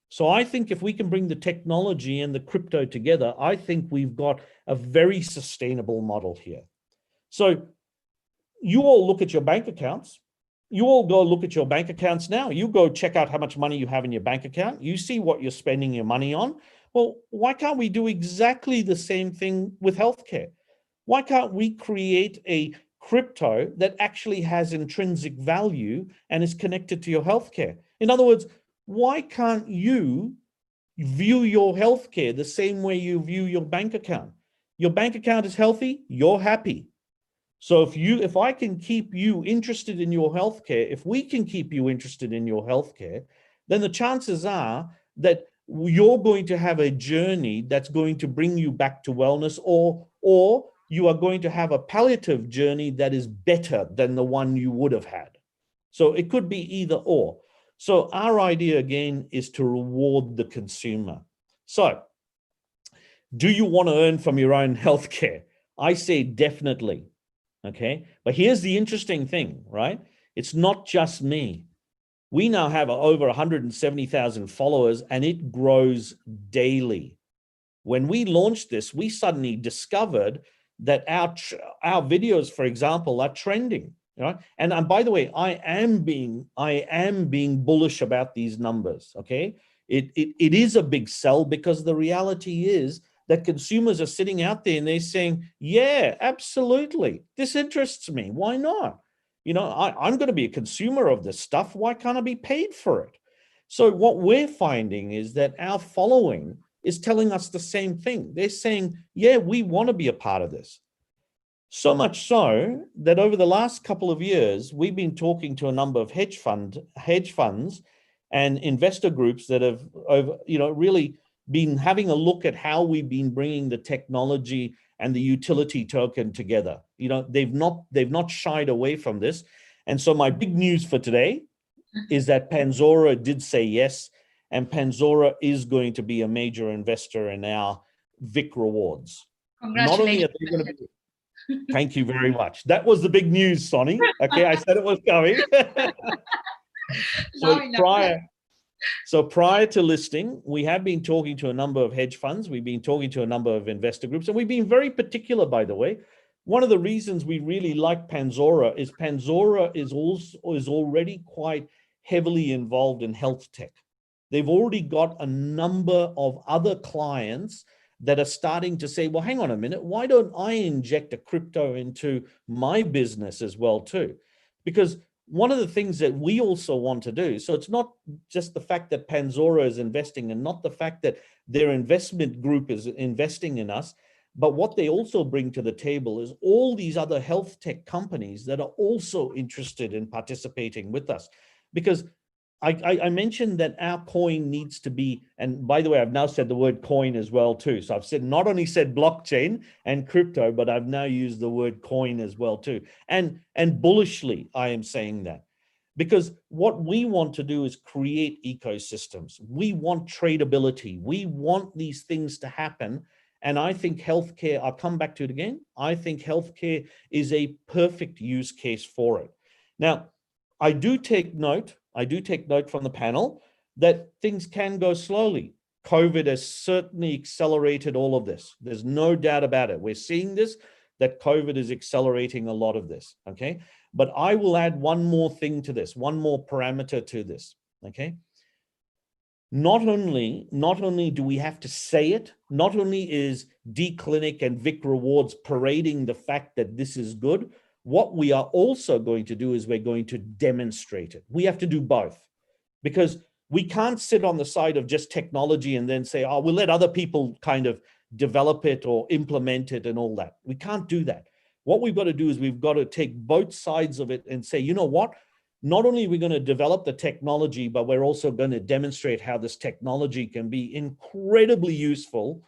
So I think if we can bring the technology and the crypto together, I think we've got a very sustainable model here. So you all look at your bank accounts. You all go look at your bank accounts now. You go check out how much money you have in your bank account. You see what you're spending your money on. Well, why can't we do exactly the same thing with healthcare? Why can't we create a crypto that actually has intrinsic value and is connected to your healthcare? In other words, why can't you view your healthcare the same way you view your bank account? Your bank account is healthy, you're happy. So if I can keep you interested in your healthcare, if we can keep you interested in your healthcare, then the chances are that you're going to have a journey that's going to bring you back to wellness, or you are going to have a palliative journey that is better than the one you would have had. So it could be either or. So our idea again is to reward the consumer. So do you want to earn from your own healthcare? I say definitely. Okay, but here's the interesting thing, right? It's not just me. We now have over 170,000 followers and it grows daily. When we launched this, we suddenly discovered that our videos, for example, are trending. Right? And by the way, I am being bullish about these numbers. Okay, it is a big sell because the reality is that consumers are sitting out there and they're saying, yeah, absolutely, this interests me. Why not? You know, I'm going to be a consumer of this stuff. Why can't I be paid for it? So what we're finding is that our following is telling us the same thing. They're saying, yeah, we want to be a part of this. So much so that over the last couple of years, we've been talking to a number of hedge funds and investor groups that have, really been having a look at how we've been bringing the technology and the utility token together. You know, they've not shied away from this. And so my big news for today is that Panzora did say yes, and Panzora is going to be a major investor in our Vic Rewards. Not only are they going to be, thank you very much. That was the big news, Sonny. Okay, I said it was coming. So prior to listing, we have been talking to a number of hedge funds. We've been talking to a number of investor groups, and we've been very particular, by the way. One of the reasons we really like Panzora is already quite heavily involved in health tech. They've already got a number of other clients that are starting to say, well, hang on a minute, why don't I inject a crypto into my business as well too? Because one of the things that we also want to do, so it's not just the fact that Panzora is investing and not the fact that their investment group is investing in us, but what they also bring to the table is all these other health tech companies that are also interested in participating with us. Because I mentioned that our coin needs to be, and by the way, I've now said the word coin as well too. So I've not only said blockchain and crypto, but I've now used the word coin as well too. And bullishly, I am saying that. Because what we want to do is create ecosystems. We want tradability. We want these things to happen. And I think healthcare, I'll come back to it again. I think healthcare is a perfect use case for it. Now, I do take note from the panel that things can go slowly. COVID has certainly accelerated all of this. There's no doubt about it. We're seeing this, that COVID is accelerating a lot of this, okay? But I will add one more thing to this, one more parameter to this, okay? not only do we have to say it, not only is D-Clinic and Vic Rewards parading the fact that this is good, what we are also going to do is we're going to demonstrate it. We have to do both, because we can't sit on the side of just technology and then say, oh, we'll let other people kind of develop it or implement it and all that. We can't do that. What we've got to do is we've got to take both sides of it and say, you know what? Not only are we going to develop the technology, but we're also going to demonstrate how this technology can be incredibly useful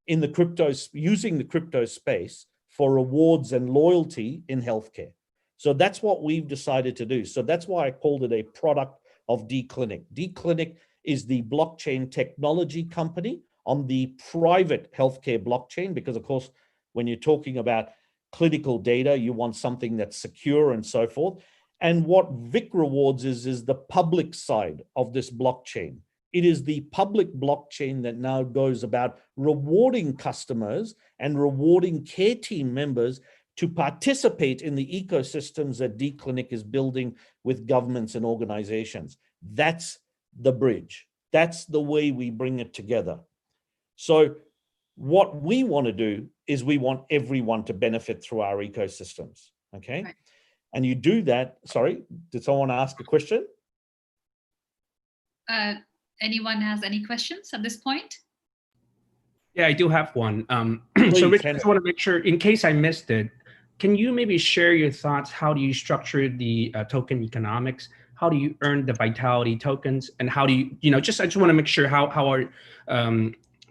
in the using the crypto space for rewards and loyalty in healthcare. So that's what we've decided to do. So that's why I called it a product of D-Clinic. D-Clinic is the blockchain technology company on the private healthcare blockchain, because of course, when you're talking about clinical data, you want something that's secure and so forth. And what Vic Rewards is the public side of this blockchain. It is the public blockchain that now goes about rewarding customers and rewarding care team members to participate in the ecosystems that D-Clinic is building with governments and organizations. That's the bridge. That's the way we bring it together. So what we want to do is we want everyone to benefit through our ecosystems, okay? Right. And you do that, sorry, did someone ask a question? Anyone has any questions at this point? Yeah, I do have one. So Rich, I just want to make sure, in case I missed it, can you maybe share your thoughts? How do you structure the token economics? How do you earn the vitality tokens? And how do you, I just want to make sure how are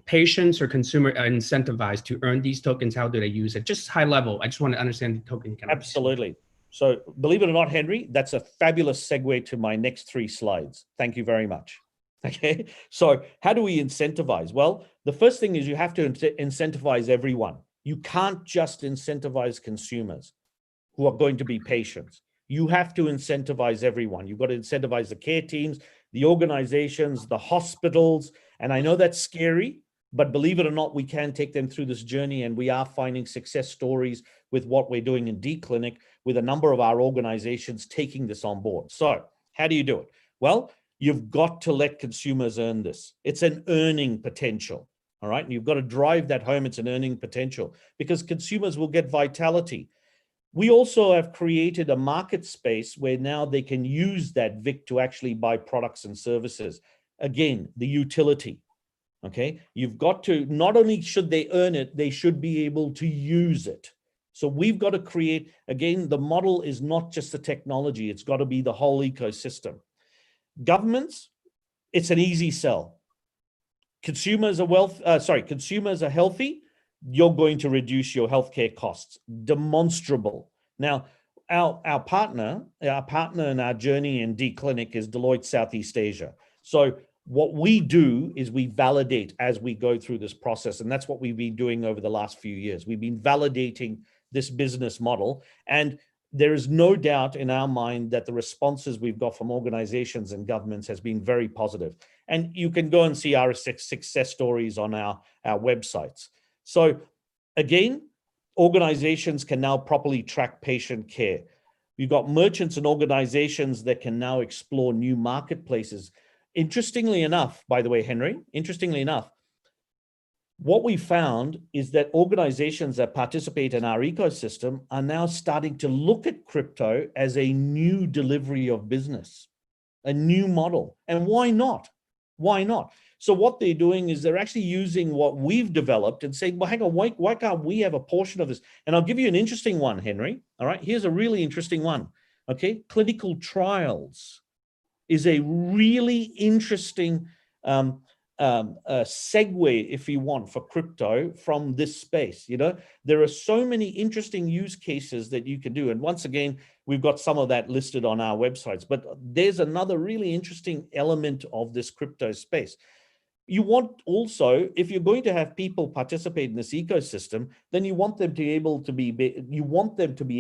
patients or consumer incentivized to earn these tokens? How do they use it? Just high level. I just want to understand the token economics. Absolutely. So believe it or not, Henry, that's a fabulous segue to my next 3 slides. Thank you very much. Okay, so how do we incentivize? Well, the first thing is you have to incentivize everyone. You can't just incentivize consumers who are going to be patients. You have to incentivize everyone. You've got to incentivize the care teams, the organizations, the hospitals. And I know that's scary, but believe it or not, we can take them through this journey, and we are finding success stories with what we're doing in D-Clinic with a number of our organizations taking this on board. So how do you do it? Well, you've got to let consumers earn this. It's an earning potential, all right? And you've got to drive that home. It's an earning potential because consumers will get vitality. We also have created a market space where now they can use that VIC to actually buy products and services. Again, the utility, okay? You've got to, not only should they earn it, they should be able to use it. So we've got to create, again, the model is not just the technology, it's got to be the whole ecosystem. Governments, it's an easy sell. Consumers are consumers are healthy, you're going to reduce your healthcare costs. Demonstrable. Now, our partner in our journey in D-Clinic is Deloitte Southeast Asia. So what we do is we validate as we go through this process, and that's what we've been doing over the last few years. We've been validating this business model, and there is no doubt in our mind that the responses we've got from organizations and governments has been very positive. And you can go and see our success stories on our websites. So again, organizations can now properly track patient care. You've got merchants and organizations that can now explore new marketplaces. Interestingly enough, by the way, Henry, what we found is that organizations that participate in our ecosystem are now starting to look at crypto as a new delivery of business, a new model. And why not? Why not? So what they're doing is they're actually using what we've developed and saying, well, hang on, why can't we have a portion of this? And I'll give you an interesting one, Henry. All right, here's a really interesting one. Okay, clinical trials is a really interesting segue, if you want, for crypto from this space. There are so many interesting use cases that you can do. And once again, we've got some of that listed on our websites, but there's another really interesting element of this crypto space. You want also, if you're going to have people participate in this ecosystem, then you want them to be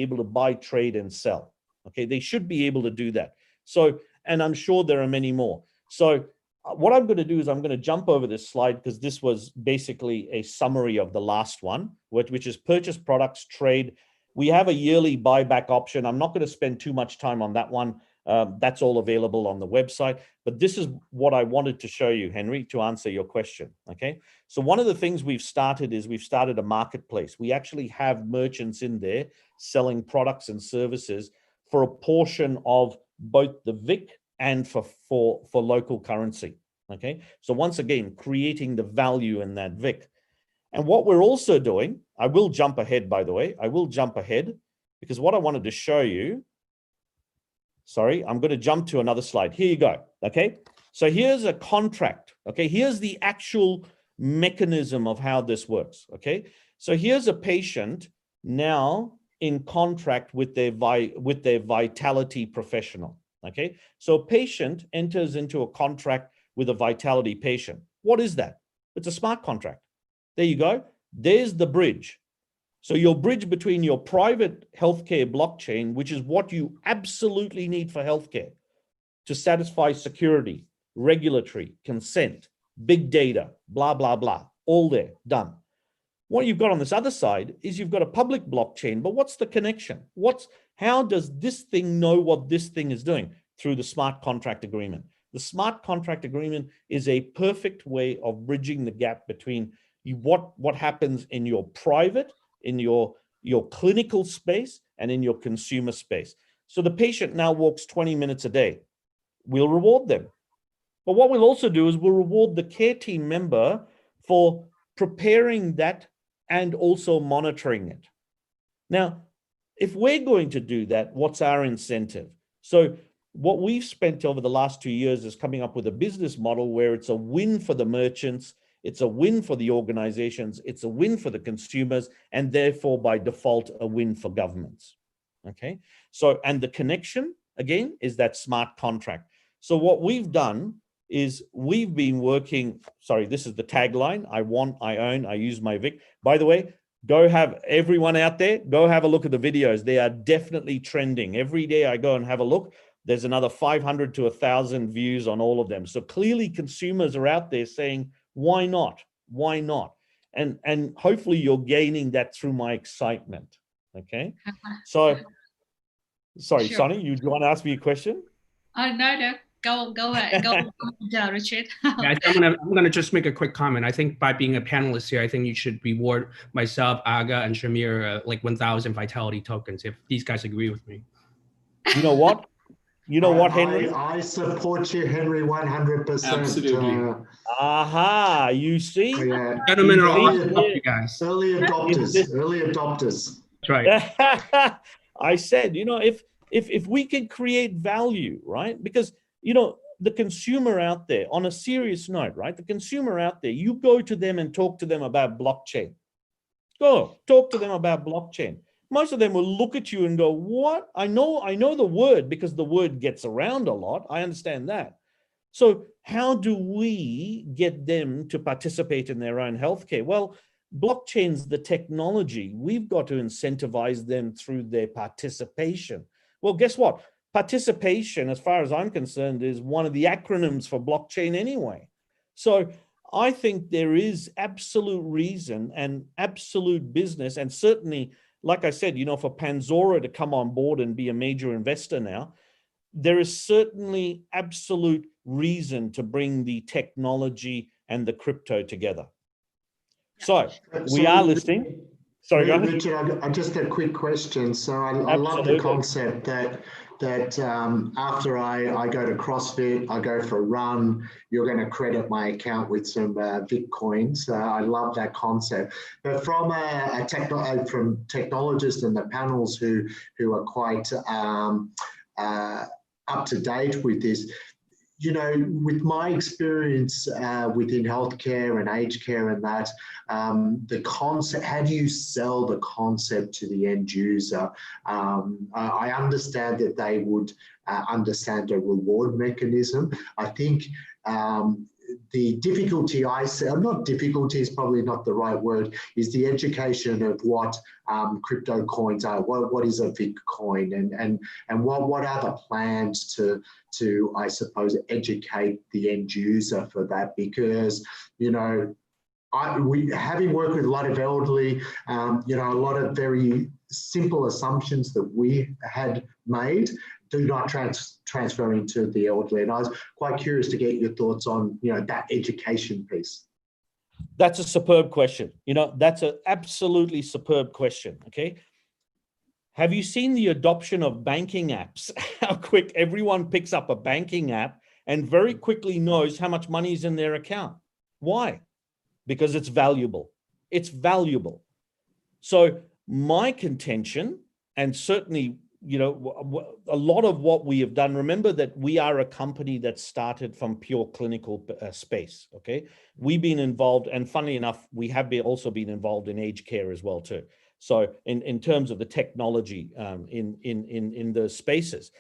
able to buy, trade, and sell. Okay, they should be able to do that. So, and I'm sure there are many more. So what I'm going to do is I'm going to jump over this slide because this was basically a summary of the last one, which is purchase products, trade. We have a yearly buyback option. I'm not going to spend too much time on that one. That's all available on the website. But this is what I wanted to show you, Henry, to answer your question. Okay. So one of the things we've started is we've started a marketplace. We actually have merchants in there selling products and services for a portion of both the VIC and for local currency. Okay. So once again, creating the value in that VIC. And what we're also doing, I will jump ahead, by the way, I will jump ahead because what I wanted to show you, sorry, I'm going to jump to another slide. Here you go. Okay. So here's a contract. Okay. Here's the actual mechanism of how this works. Okay. So here's a patient now in contract with their vitality professional. Okay. So a patient enters into a contract with a vitality patient. What is that? It's a smart contract. There you go. There's the bridge. So your bridge between your private healthcare blockchain, which is what you absolutely need for healthcare to satisfy security, regulatory, consent, big data, blah, blah, blah, all there, done. What you've got on this other side is you've got a public blockchain, but what's the connection? How does this thing know what this thing is doing? Through the smart contract agreement. The smart contract agreement is a perfect way of bridging the gap between what happens in your private, in your clinical space, and in your consumer space. So the patient now walks 20 minutes a day. We'll reward them. But what we'll also do is we'll reward the care team member for preparing that and also monitoring it. Now, if we're going to do that, what's our incentive? So what we've spent over the last 2 years is coming up with a business model where it's a win for the merchants, it's a win for the organizations, it's a win for the consumers, and therefore by default, a win for governments. Okay. So, and the connection again is that smart contract. So what we've done is we've been working, sorry, this is the tagline, I want, I own, I use my VIC. By the way, go have everyone out there, go have a look at the videos. They are definitely trending. Every day I go and have a look. There's another 500 to 1,000 views on all of them. So clearly consumers are out there saying, why not? Why not? And hopefully you're gaining that through my excitement. Okay. So, sorry, Sure. Sonny, you want to ask me a question? No. Go ahead, Richard. Yeah, I'm gonna just make a quick comment. I think by being a panelist here, I think you should reward myself, Aga, and Shamir like 1,000 vitality tokens if these guys agree with me. You know what? You know what, Henry? I support you, Henry, 100%. Absolutely. Aha, you see? Yeah. Gentlemen are awesome, you guys. Early adopters. That's right. I said, you know, if we can create value, right? Because, you know, the consumer out there, on a serious note, right? The consumer out there, you go to them and talk to them about blockchain. Go talk to them about blockchain. Most of them will look at you and go, what? I know the word because the word gets around a lot. I understand that. So how do we get them to participate in their own healthcare? Well, blockchain's the technology. We've got to incentivize them through their participation. Well, guess what? Participation, as far as I'm concerned, is one of the acronyms for blockchain anyway. So I think there is absolute reason and absolute business, and certainly, like I said, you know, for Panzora to come on board and be a major investor now, there is certainly absolute reason to bring the technology and the crypto together. So we are listening. Sorry, go ahead. Richard, I just a quick question. So I love the concept that after I go to CrossFit, I go for a run, you're going to credit my account with some Bitcoins. I love that concept. But from from technologists and the panels who are quite up to date with this, you know, with my experience within healthcare and aged care and that, the concept, how do you sell the concept to the end user? I understand that they would understand a reward mechanism. I think the difficulty I see, not difficulty is probably not the right word, is the education of what crypto coins are. What is a Bitcoin, and what are the plans to I suppose educate the end user for that? Because, you know, having worked with a lot of elderly, you know, a lot of very simple assumptions that we had made do not transfer into the elderly. And I was quite curious to get your thoughts on, that education piece. That's a superb question. That's an absolutely superb question. Okay. Have you seen the adoption of banking apps? How quick everyone picks up a banking app and very quickly knows how much money is in their account. Why? Because it's valuable. It's valuable. So my contention, and certainly, a lot of what we have done, remember that we are a company that started from pure clinical space, okay? We've been involved, and funnily enough, we have also been involved in aged care as well too. So in terms of the technology in the spaces,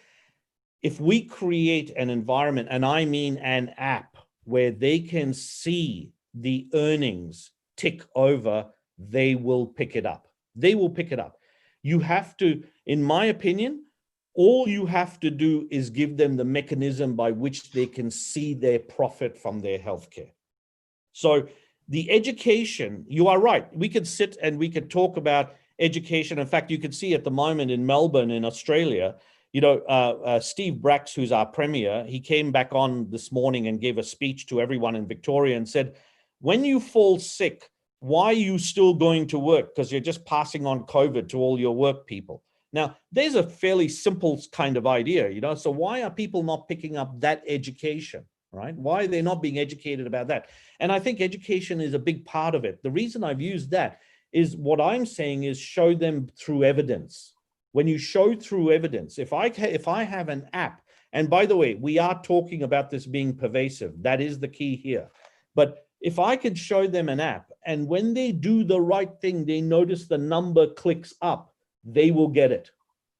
if we create an environment, and I mean an app, where they can see the earnings tick over, they will pick it up. They will pick it up. You have to, in my opinion, all you have to do is give them the mechanism by which they can see their profit from their healthcare. So the education, you are right. We could sit and we could talk about education. In fact, you could see at the moment in Melbourne, in Australia, Steve Brax, who's our premier, he came back on this morning and gave a speech to everyone in Victoria and said, when you fall sick, why are you still going to work? Because you're just passing on COVID to all your work people. Now, there's a fairly simple kind of idea, so why are people not picking up that education, right? Why are they not being educated about that? And I think education is a big part of it. The reason I've used that is what I'm saying is show them through evidence. When you show through evidence, if I have an app, and by the way, we are talking about this being pervasive, that is the key here. But if I could show them an app, and when they do the right thing, they notice the number clicks up, they will get it.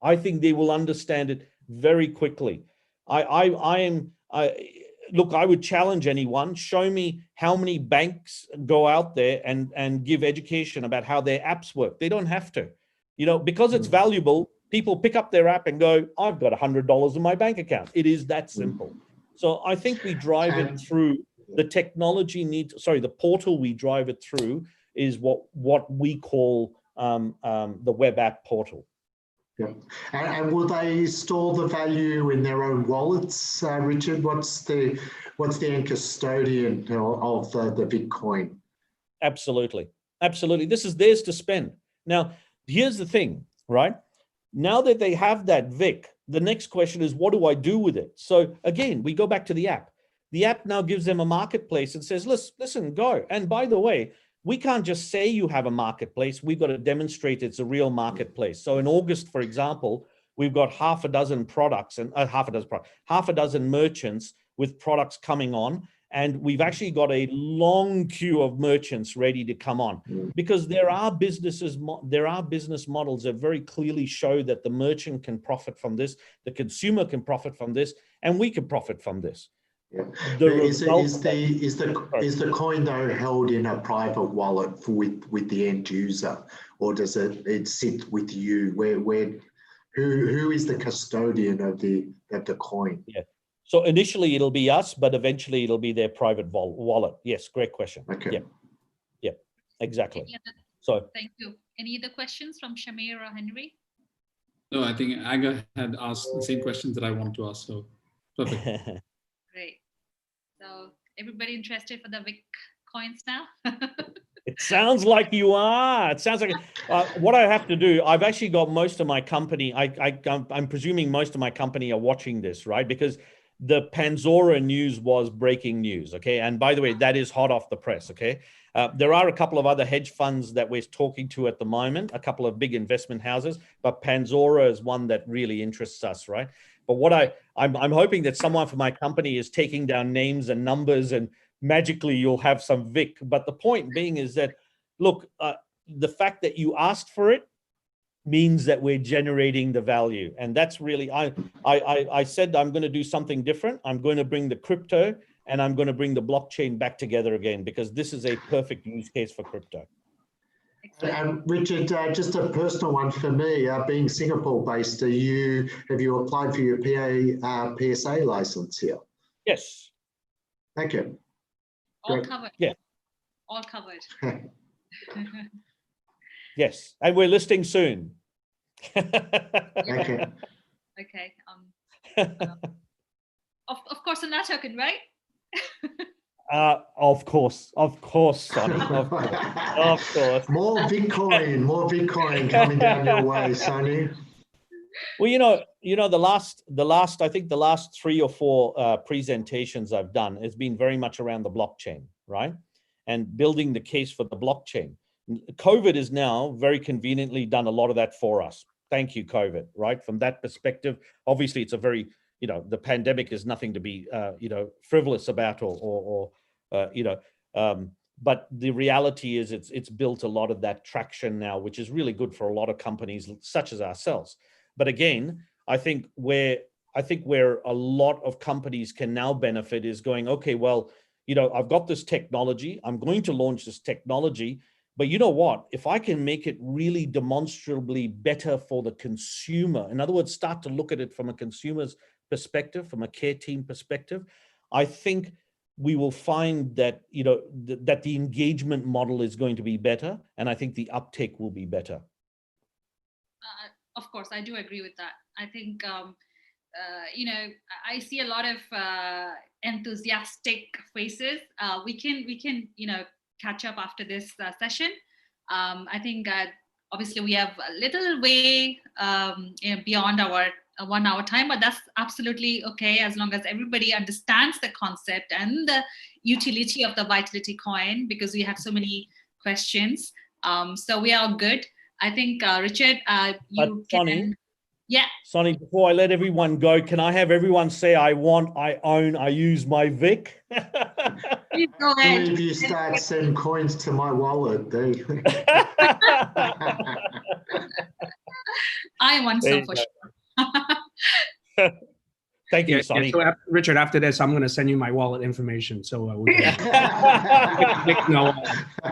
I think they will understand it very quickly. Look, I would challenge anyone, show me how many banks go out there and give education about how their apps work. They don't have to. Because it's valuable, people pick up their app and go, I've got $100 in my bank account. It is that simple. So I think we drive it through the technology the portal we drive it through is what we call the web app portal. Yeah, and will they store the value in their own wallets, Richard? What's the end custodian of the Bitcoin? Absolutely. This is theirs to spend. Now, here's the thing, right? Now that they have that VIC, the next question is, what do I do with it? So again, we go back to the app. The app now gives them a marketplace and says, listen, go. And by the way, we can't just say you have a marketplace. We've got to demonstrate it's a real marketplace. So in August, for example, we've got half a dozen merchants with products coming on. And we've actually got a long queue of merchants ready to come on, because there are business models that very clearly show that the merchant can profit from this, the consumer can profit from this, and we can profit from this. Yeah. Is the coin though held in a private wallet with the end user, or does it sit with you? Who is the custodian of the coin? Yeah. So initially it'll be us, but eventually it'll be their private wallet. Yes, great question. Okay. Yeah, exactly. So thank you. Any other questions from Shamir or Henry? No, I think Aga had asked the same questions that I wanted to ask. So perfect. Great. So everybody interested for the VIC coins now? It sounds like you are. It sounds like what I have to do. I've actually got most of my company. I'm presuming most of my company are watching this, right? Because the Panzora news was breaking news. Okay, and by the way, that is hot off the press. Okay, there are a couple of other hedge funds that we're talking to at the moment, a couple of big investment houses, but Panzora is one that really interests us, right? But what I'm hoping that someone from my company is taking down names and numbers, and magically you'll have some VIC. But the point being is that, look, the fact that you asked for it means that we're generating the value. And that's really, I said I'm going to do something different. I'm going to bring the crypto and I'm going to bring the blockchain back together again, because this is a perfect use case for crypto. Richard, just a personal one for me, being Singapore-based, have you applied for your PSA license here? Yes. Thank you. All covered. Yeah. All covered. Yes, and we're listing soon. Okay. Okay. Of course, on LATOKEN, right? Of course, Sonny. Of course. More Bitcoin coming down your way, Sonny. Well, the last I think the last 3 or 4 presentations I've done has been very much around the blockchain, right? And building the case for the blockchain. COVID has now very conveniently done a lot of that for us. Thank you, COVID, right? From that perspective, obviously it's a very, the pandemic is nothing to be, frivolous about but the reality is it's built a lot of that traction now, which is really good for a lot of companies such as ourselves. But again, I think where a lot of companies can now benefit is going, okay, well, I've got this technology, I'm going to launch this technology, but you know what? If I can make it really demonstrably better for the consumer, in other words, start to look at it from a consumer's perspective, from a care team perspective, I think we will find that, that the engagement model is going to be better, and I think the uptake will be better. Of course, I do agree with that. I think, I see a lot of enthusiastic faces. We can, catch up after this session. I think obviously we have a little way beyond our 1 hour time, but that's absolutely okay as long as everybody understands the concept and the utility of the Vitality coin, because we have so many questions. So we are good. I think, Richard, you can... Yeah. Sonny, before I let everyone go, can I have everyone say, I want, I own, I use my Vic? Please go ahead. If you start sending coins to my wallet, I want some for sure. Thank you, Sonny. So Richard, after this, I'm going to send you my wallet information. So we can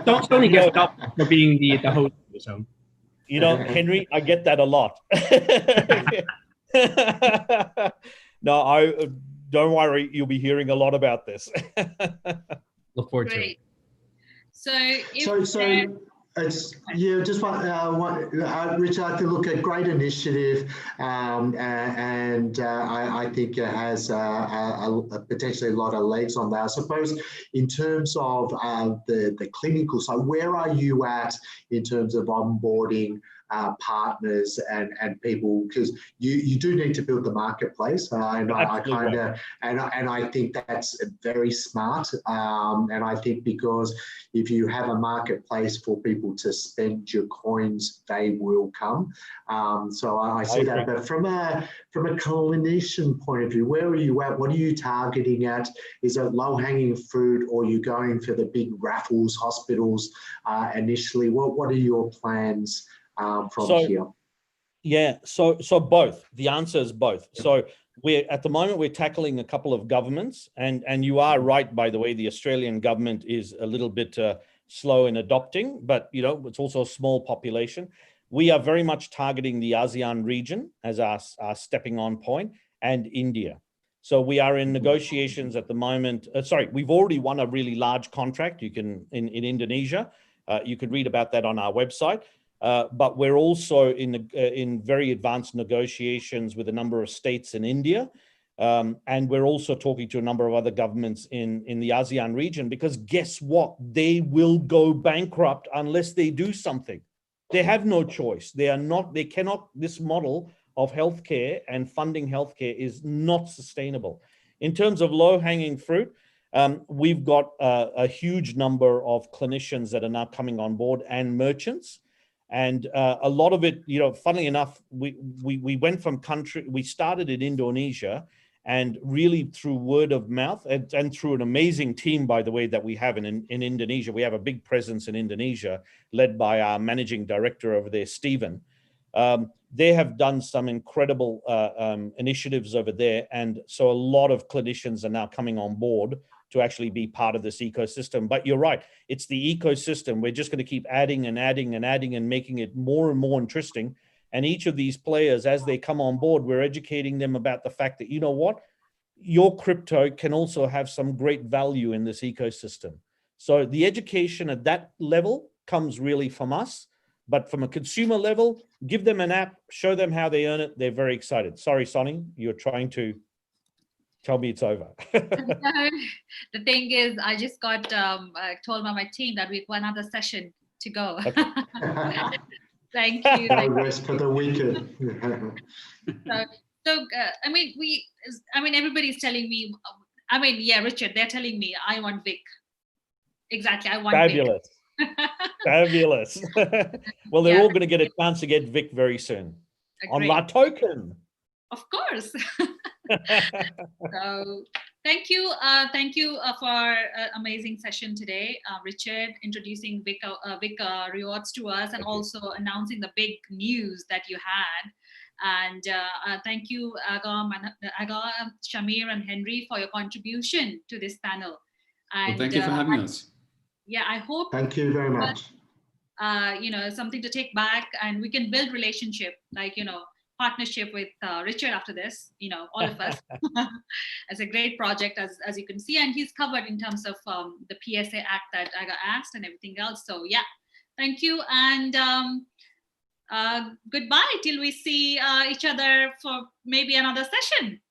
don't Sonny get up for being the host. So. Henry, I get that a lot. No, don't worry. You'll be hearing a lot about this. Look forward to it. It's just Richard, I think, look, a great initiative, and I think it has potentially a lot of legs on that. I suppose in terms of the clinical side, where are you at in terms of onboarding partners and people, because you do need to build the marketplace, and I think that's very smart, and I think because if you have a marketplace for people to spend your coins, they will come. So I see that. But from a clinician point of view, where are you at? What are you targeting at? Is it low-hanging fruit, or are you going for the big raffles, hospitals initially? What are your plans from here? Yeah, so both. The answer is both. So at the moment we're tackling a couple of governments, and you are right, by the way, the Australian government is a little bit slow in adopting, but it's also a small population. We are very much targeting the ASEAN region as our stepping on point, and India. So we are in negotiations at the moment. We've already won a really large contract. In Indonesia. You could read about that on our website. But we're also in very advanced negotiations with a number of states in India. And we're also talking to a number of other governments in the ASEAN region, because guess what? They will go bankrupt unless they do something. They have no choice. They cannot, this model of healthcare and funding healthcare is not sustainable. In terms of low-hanging fruit, we've got a huge number of clinicians that are now coming on board, and merchants. And a lot of it, funnily enough, we went from we started in Indonesia, and really through word of mouth and through an amazing team, by the way, that we have in Indonesia. We have a big presence in Indonesia, led by our managing director over there, Stephen. They have done some incredible initiatives over there. And so a lot of clinicians are now coming on board to actually be part of this ecosystem. But you're right, it's the ecosystem. We're just going to keep adding and adding and adding and making it more and more interesting. And each of these players, as they come on board, we're educating them about the fact that, your crypto can also have some great value in this ecosystem. So the education at that level comes really from us. But from a consumer level, give them an app, show them how they earn it. They're very excited. Sorry, Sonny, you're trying to tell me it's over. The thing is, I just got told by my team that we've got another session to go. Okay. Thank you. No rest for the wicked. So I mean, everybody's telling me. I mean, yeah, Richard, they're telling me I want Vic. Exactly, I want Fabulous. Vic. Fabulous. Well, they're Yeah. all going to get a chance to get Vic very soon on Great. LATOKEN. Of course. So thank you for amazing session today, Richard, introducing Vic rewards to us, and also announcing the big news that you had. And thank you, Aga, Shamir, and Henry, for your contribution to this panel. And Well, thank you for having us. Yeah, I hope Thank you very much. something to take back, and we can build relationship, like partnership with Richard after this, all of us. It's a great project, as you can see, and he's covered in terms of the PSA Act that I got asked and everything else. So yeah, thank you, and goodbye till we see each other for maybe another session.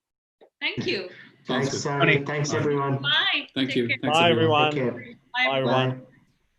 Thank you. Thanks, Sonny. Thanks, everyone. Bye. Thank Take you. care. Thanks, Bye, everyone. everyone. Take care. Bye, Bye, everyone.